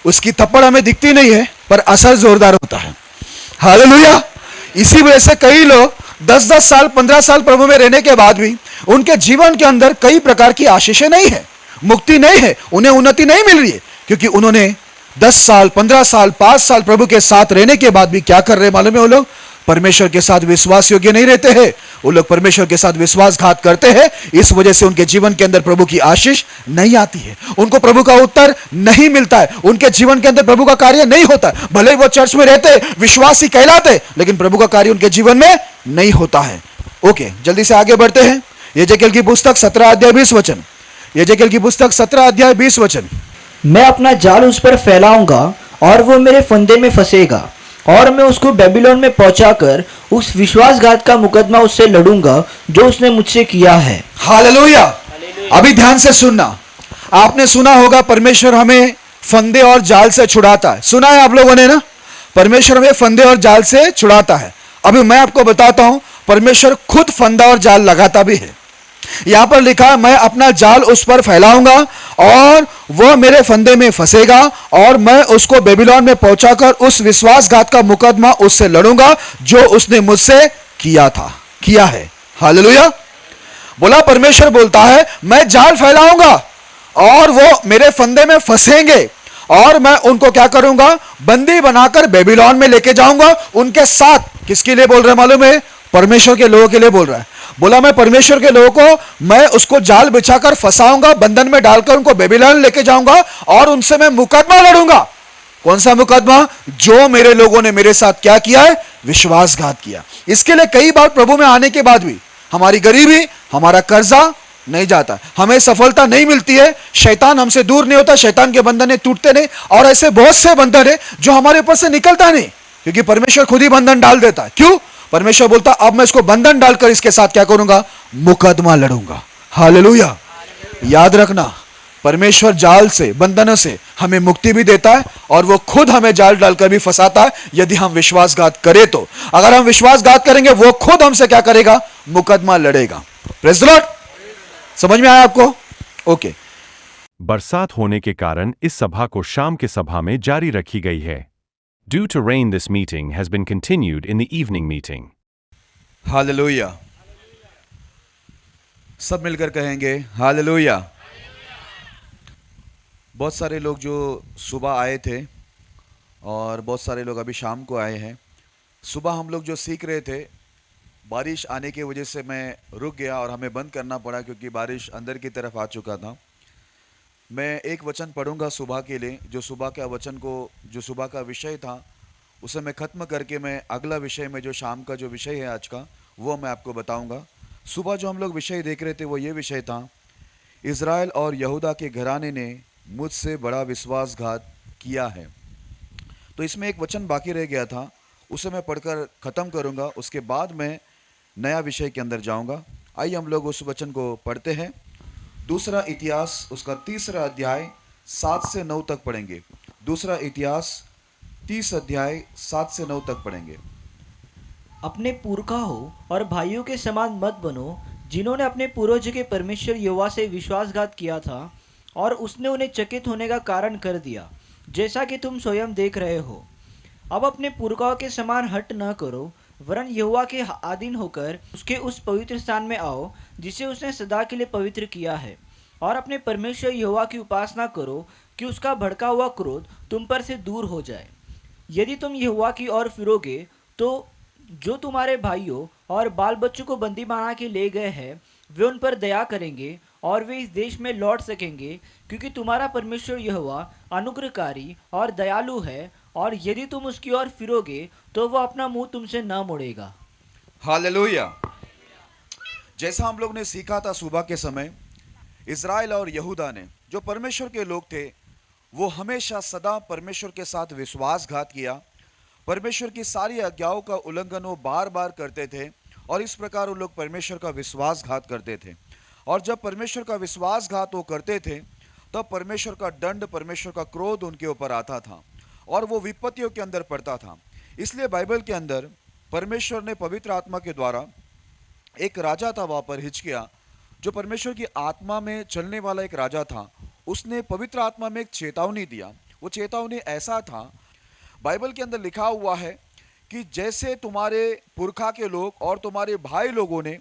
उसकी थप्पड़ हमें दिखती नहीं है, पर असर जोरदार होता है। हालेलुया। इसी वजह से कई लोग 10-10 साल 15 साल प्रभु में रहने के बाद भी उनके जीवन के अंदर कई प्रकार की आशीषें नहीं है, मुक्ति नहीं है, उन्हें उन्नति नहीं मिल रही है, क्योंकि उन्होंने 10 साल 15 साल 5 साल प्रभु के साथ रहने के बाद भी क्या कर रहे मालूम है? वो लोग परमेश्वर के साथ विश्वास योग्य नहीं रहते हैं, वो लोग परमेश्वर के साथ विश्वासघात करते हैं। इस वजह से उनके जीवन के अंदर प्रभु की आशीष नहीं आती है, उनको प्रभु का उत्तर नहीं मिलता है, उनके जीवन के अंदर प्रभु का कार्य नहीं होता। भले ही वो चर्च में रहते, विश्वासी कहलाते, लेकिन प्रभु का कार्य उनके जीवन में नहीं होता है। ओके, जल्दी से आगे बढ़ते हैं। यजेकियेल की पुस्तक 17 अध्याय 20 वचन। यजेकियेल की पुस्तक 17 अध्याय 20 वचन। मैं अपना जाल उस पर फैलाऊंगा और वो मेरे फंदे में फंसेगा, और मैं उसको बेबीलोन में पहुंचाकर उस विश्वासघात का मुकदमा उससे लड़ूंगा जो उसने मुझसे किया है। हालेलुया। अभी ध्यान से सुनना। आपने सुना होगा परमेश्वर हमें फंदे और जाल से छुड़ाता है, सुना है आप लोगों ने ना? परमेश्वर हमें फंदे और जाल से छुड़ाता है। अभी मैं आपको बताता हूं, परमेश्वर खुद फंदा और जाल लगाता भी है। यहां पर लिखा है, मैं अपना जाल उस पर फैलाऊंगा और वह मेरे फंदे में फंसेगा, और मैं उसको बेबीलोन में पहुंचाकर उस विश्वासघात का मुकदमा उससे लड़ूंगा जो उसने मुझसे किया है। हालेलुया। बोला, परमेश्वर बोलता है मैं जाल फैलाऊंगा और वो मेरे फंदे में फंसेंगे, और मैं उनको क्या करूंगा? बंदी बनाकर बेबीलोन में लेके जाऊंगा उनके साथ। किसके लिए बोल रहा है मालूम है? परमेश्वर के लोगों के लिए बोल रहा है। बोला, मैं परमेश्वर के लोगों को मैं उसको जाल बिछाकर फंसाऊंगा, बंधन में डालकर उनको बेबीलोन लेके जाऊंगा और उनसे मैं मुकदमा लड़ूंगा। कौन सा मुकदमा? जो मेरे लोगों ने मेरे साथ क्या किया है? विश्वासघात किया। इसके लिए कई बार प्रभु में आने के बाद भी हमारी गरीबी, हमारा कर्जा नहीं जाता, हमें सफलता नहीं मिलती है, शैतान हमसे दूर नहीं होता, शैतान के बंधन टूटते नहीं, और ऐसे बहुत से बंधन है जो हमारे ऊपर से निकलता नहीं, क्योंकि परमेश्वर खुद ही बंधन डाल देता है। क्यों? परमेश्वर बोलता अब मैं इसको बंधन डालकर इसके साथ क्या करूंगा? मुकदमा लड़ूंगा। हालेलुया। याद रखना, परमेश्वर जाल से, बंधनों से हमें मुक्ति भी देता है और वो खुद हमें जाल डालकर भी फंसाता है यदि हम विश्वासघात करें तो। अगर हम विश्वासघात करेंगे वो खुद हमसे क्या करेगा? मुकदमा लड़ेगा। Praise the Lord. समझ में आया आपको? ओके। बरसात होने के कारण इस सभा को शाम के सभा में जारी रखी गई है। Due to rain, this meeting has been continued in the evening meeting. Hallelujah. सब मिलकर कहेंगे हालेलुया। बहुत सारे लोग जो सुबह आए थे और बहुत सारे लोग अभी शाम को आए हैं। सुबह हम लोग जो सीख रहे थे, बारिश आने की वजह से मैं रुक गया और हमें बंद करना पड़ा क्योंकि बारिश अंदर की तरफ आ चुका था। मैं एक वचन पढ़ूंगा सुबह के लिए, जो सुबह का वचन को, जो सुबह का विषय था उसे मैं ख़त्म करके मैं अगला विषय में, जो शाम का जो विषय है आज का, वो मैं आपको बताऊंगा। सुबह जो हम लोग विषय देख रहे थे वो ये विषय था, इज़राइल और यहूदा के घराने ने मुझसे बड़ा विश्वासघात किया है। तो इसमें एक वचन बाकी रह गया था, उसे मैं पढ़कर ख़त्म करूंगा, उसके बाद मैं नया विषय के अंदर जाऊंगा। आइए हम लोग उस वचन को पढ़ते हैं। दूसरा इतिहास उसका 3 अध्याय 7 से 9 तक पढ़ेंगे। दूसरा इतिहास 30 अध्याय 7 से 9 तक पढ़ेंगे। अपने पुरखाओं और भाइयों के समान मत बनो, जिन्होंने अपने पूर्वज के परमेश्वर यहोवा से विश्वासघात किया था और उसने उन्हें चकित होने का कारण कर दिया, जैसा कि तुम स्वयं देख रहे हो। अब अपने पुरखाओं के समान हट न करो, वरन यहोवा के अधीन होकर उसके उस पवित्र स्थान में आओ जिसे उसने सदा के लिए पवित्र किया है, और अपने परमेश्वर यहोवा की उपासना करो कि उसका भड़का हुआ क्रोध तुम पर से दूर हो जाए। यदि तुम यहोवा की ओर फिरोगे तो जो तुम्हारे भाइयों और बाल बच्चों को बंदी बना के ले गए हैं, वे उन पर दया करेंगे और वे इस देश में लौट सकेंगे, क्योंकि तुम्हारा परमेश्वर यहोवा अनुग्रहकारी और दयालु है, और यदि तुम उसकी ओर फिरोगे तो वह अपना मुंह तुमसे न मोड़ेगा। हालेलुया। जैसा हम लोग ने सीखा था सुबह के समय, इज़राइल और यहूदा ने, जो परमेश्वर के लोग थे, वो हमेशा सदा परमेश्वर के साथ विश्वासघात किया। परमेश्वर की सारी आज्ञाओं का उल्लंघन वो बार बार करते थे और इस प्रकार वो लोग परमेश्वर का विश्वासघात करते थे। और जब परमेश्वर का विश्वासघात वो करते थे तब परमेश्वर का दंड, परमेश्वर का क्रोध उनके ऊपर आता था और वो विपत्तियों के अंदर पड़ता था। इसलिए बाइबल के अंदर परमेश्वर ने पवित्र आत्मा के द्वारा, एक राजा था वहाँ पर, हिजकिय्याह, जो परमेश्वर की आत्मा में चलने वाला एक राजा था, उसने पवित्र आत्मा में एक चेतावनी दिया। वो चेतावनी ऐसा था, बाइबल के अंदर लिखा हुआ है कि जैसे तुम्हारे पुरखा के लोग और तुम्हारे भाई लोगों ने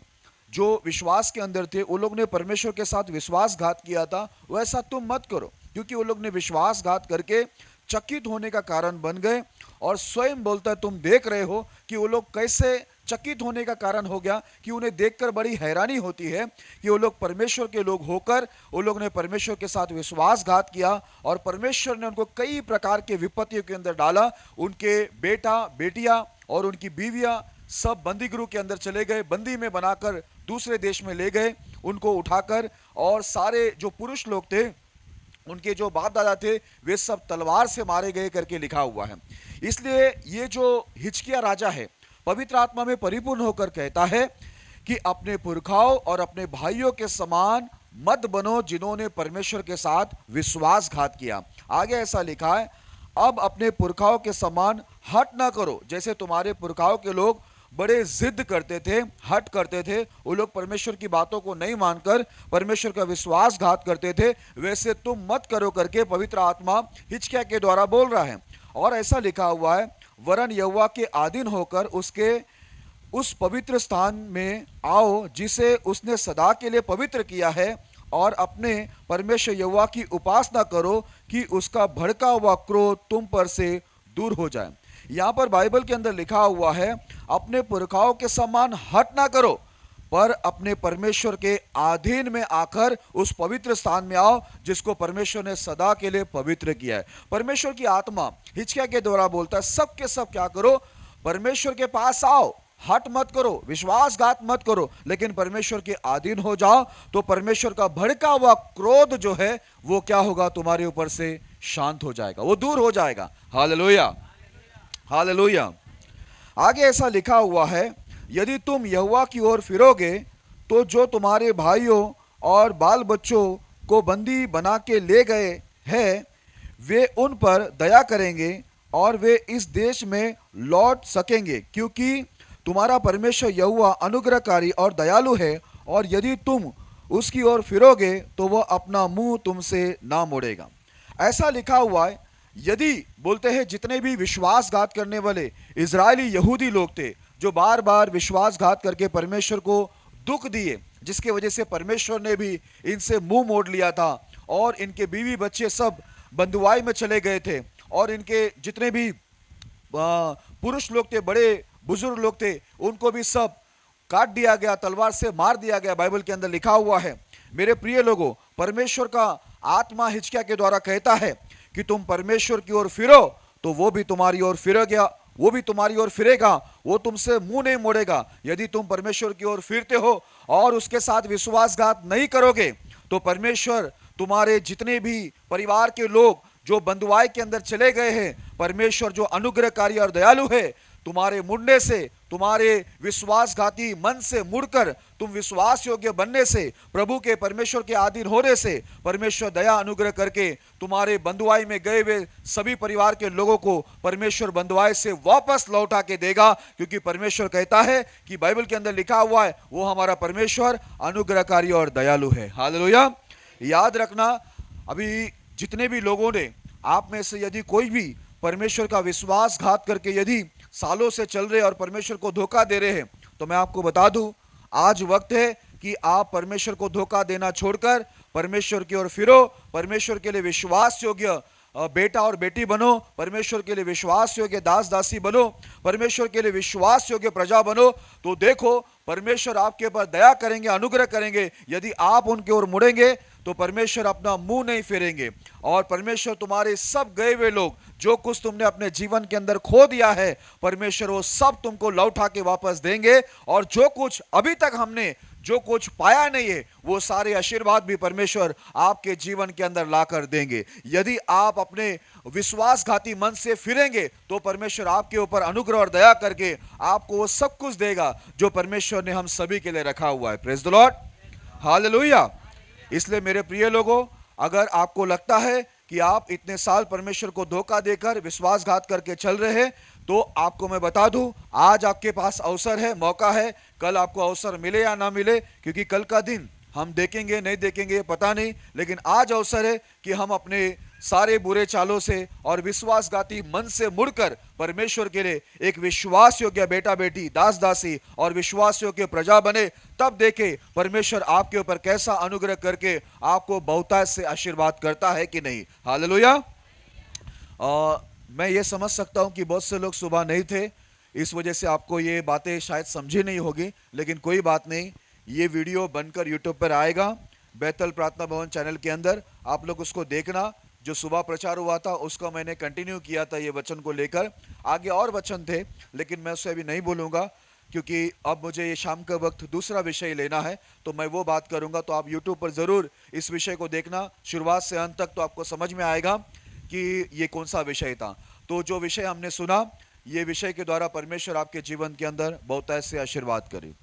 जो विश्वास के अंदर थे, वो लोग ने परमेश्वर के साथ विश्वासघात किया था, वैसा तुम मत करो, क्योंकि वो लोग ने विश्वासघात करके चकित होने का कारण बन गए। और स्वयं बोलता है, तुम देख रहे हो कि वो लोग कैसे चकित होने का कारण हो गया, कि उन्हें देखकर बड़ी हैरानी होती है कि वो लोग परमेश्वर के लोग होकर वो लोग ने परमेश्वर के साथ विश्वासघात किया और परमेश्वर ने उनको कई प्रकार के विपत्तियों के अंदर डाला। उनके बेटा, बेटियां और उनकी बीवियां सब बंदीगृह के अंदर चले गए, बंदी में बनाकर दूसरे देश में ले गए उनको उठाकर, और सारे जो पुरुष लोग थे, उनके जो बाप दादा थे, वे सब तलवार से मारे गए करके लिखा हुआ है। इसलिए ये जो हिजकिय्याह राजा है, पवित्र आत्मा में परिपूर्ण होकर कहता है कि अपने पुरखाओं और अपने भाइयों के समान मत बनो, जिन्होंने परमेश्वर के साथ विश्वासघात किया। आगे ऐसा लिखा है, अब अपने पुरखाओं के समान हट ना करो, जैसे तुम्हारे पुरखाओं के लोग बड़े जिद करते थे, हट करते थे, वो लोग परमेश्वर की बातों को नहीं मानकर परमेश्वर का विश्वासघात करते थे, वैसे तुम मत करो करके पवित्र आत्मा हिजकिय्याह के द्वारा बोल रहा है। और ऐसा लिखा हुआ है, वरन यहोवा के अधीन होकर उसके उस पवित्र स्थान में आओ जिसे उसने सदा के लिए पवित्र किया है, और अपने परमेश्वर यहोवा की उपासना करो कि उसका भड़का हुआ क्रोध तुम पर से दूर हो जाए। यहाँ पर बाइबल के अंदर लिखा हुआ है, अपने पुरखाओं के समान हट ना करो, पर अपने परमेश्वर के अधीन में आकर उस पवित्र स्थान में आओ जिसको परमेश्वर ने सदा के लिए पवित्र किया है। परमेश्वर की आत्मा हिजकिय्याह के द्वारा बोलता है, सब के सब क्या करो, परमेश्वर के पास आओ, हट मत करो, विश्वासघात मत करो, लेकिन परमेश्वर के अधीन हो जाओ, तो परमेश्वर का भड़का हुआ क्रोध जो है वो क्या होगा, तुम्हारे ऊपर से शांत हो जाएगा, वो दूर हो जाएगा। Hallelujah, hallelujah. आगे ऐसा लिखा हुआ है, यदि तुम यहोवा की ओर फिरोगे तो जो तुम्हारे भाइयों और बाल बच्चों को बंदी बना के ले गए हैं, वे उन पर दया करेंगे और वे इस देश में लौट सकेंगे, क्योंकि तुम्हारा परमेश्वर यहोवा अनुग्रहकारी और दयालु है, और यदि तुम उसकी ओर फिरोगे तो वह अपना मुंह तुमसे ना मोड़ेगा। ऐसा लिखा हुआ है, यदि बोलते हैं जितने भी विश्वासघात करने वाले इजरायली यहूदी लोग थे, जो बार बार विश्वासघात करके परमेश्वर को दुख दिए, जिसके वजह से परमेश्वर ने भी इनसे मुंह मोड़ लिया था, और इनके बीवी बच्चे सब बंधुआई में चले गए थे, और इनके जितने भी पुरुष लोग थे, बड़े बुजुर्ग लोग थे, उनको भी सब काट दिया गया, तलवार से मार दिया गया। बाइबल के अंदर लिखा हुआ है। मेरे प्रिय लोगों, परमेश्वर का आत्मा हिजकिय्याह के द्वारा कहता है कि तुम परमेश्वर की ओर फिरो तो वो भी तुम्हारी ओर फिरेगा, वो भी तुम्हारी ओर फिरेगा, वो तुमसे मुंह नहीं मोड़ेगा। यदि तुम परमेश्वर की ओर फिरते हो और उसके साथ विश्वासघात नहीं करोगे तो परमेश्वर तुम्हारे जितने भी परिवार के लोग जो बंधुआई के अंदर चले गए हैं, परमेश्वर जो अनुग्रहकारी और दयालु है, तुम्हारे मुड़ने से, तुम्हारे विश्वासघाती मन से मुड़कर तुम विश्वास योग्य बनने से, प्रभु के परमेश्वर के अधीन होने से, परमेश्वर दया अनुग्रह करके तुम्हारे बंधुआई में गए हुए सभी परिवार के लोगों को परमेश्वर बंधुआई से वापस लौटा के देगा, क्योंकि परमेश्वर कहता है कि बाइबल के अंदर लिखा हुआ है, वो हमारा परमेश्वर अनुग्रहकारी और दयालु है। हालेलुया। याद रखना, अभी जितने भी लोगों ने, आप में से यदि कोई भी परमेश्वर का विश्वासघात करके यदि सालों से चल रहे और परमेश्वर को धोखा दे रहे हैं, तो मैं आपको बता दूं, आज वक्त है कि आप परमेश्वर को धोखा देना छोड़कर परमेश्वर की ओर फिरो, परमेश्वर के लिए विश्वास योग्य बेटा और बेटी बनो, परमेश्वर के लिए विश्वास योग्य दास दासी बनो, परमेश्वर के लिए विश्वास योग्य प्रजा बनो। तो देखो, परमेश्वर आपके ऊपर दया करेंगे, अनुग्रह करेंगे। यदि आप उनके ओर मुड़ेंगे तो परमेश्वर अपना मुंह नहीं फेरेंगे, और परमेश्वर तुम्हारे सब गए हुए लोग, जो कुछ तुमने अपने जीवन के अंदर खो दिया है, परमेश्वर वो सब तुमको लौटा के वापस देंगे, और जो कुछ अभी तक हमने जो कुछ पाया नहीं है, वो सारे आशीर्वाद भी परमेश्वर आपके जीवन के अंदर लाकर देंगे। यदि आप अपने विश्वासघाती मन से फिरेंगे तो परमेश्वर आपके ऊपर अनुग्रह और दया करके आपको वो सब कुछ देगा जो परमेश्वर ने हम सभी के लिए रखा हुआ है। Praise the Lord, hallelujah. इसलिए मेरे प्रिय लोगों, अगर आपको लगता है कि आप इतने साल परमेश्वर को धोखा देकर विश्वासघात करके चल रहे हैं, तो आपको मैं बता दूं, आज आपके पास अवसर है, मौका है। कल आपको अवसर मिले या ना मिले, क्योंकि कल का दिन हम देखेंगे नहीं देखेंगे पता नहीं, लेकिन आज अवसर है कि हम अपने सारे बुरे चालों से और विश्वासघाती मन से मुड़कर परमेश्वर के लिए एक विश्वास योग्य बेटा बेटी, दास दासी और विश्वास योग्य प्रजा बने। तब देखे परमेश्वर आपके ऊपर कैसा अनुग्रह करके आपको बहुतायत से आशीर्वाद करता है कि नहीं। हालेलुया। मैं ये समझ सकता हूं कि बहुत से लोग सुबह नहीं थे, इस वजह से आपको ये बातें शायद समझी नहीं होगी, लेकिन कोई बात नहीं, ये वीडियो बनकर यूट्यूब पर आएगा, बैतल प्रार्थना भवन चैनल के अंदर। आप लोग उसको देखना। जो सुबह प्रचार हुआ था उसका मैंने कंटिन्यू किया था, ये वचन को लेकर। आगे और वचन थे, लेकिन मैं उससे अभी नहीं बोलूँगा, क्योंकि अब मुझे ये शाम के वक्त दूसरा विषय लेना है, तो मैं वो बात करूँगा। तो आप यूट्यूब पर ज़रूर इस विषय को देखना शुरुआत से अंत तक, तो आपको समझ में आएगा कि ये कौन सा विषय था। तो जो विषय हमने सुना, ये विषय के द्वारा परमेश्वर आपके जीवन के अंदर बहुतायत से आशीर्वाद करे।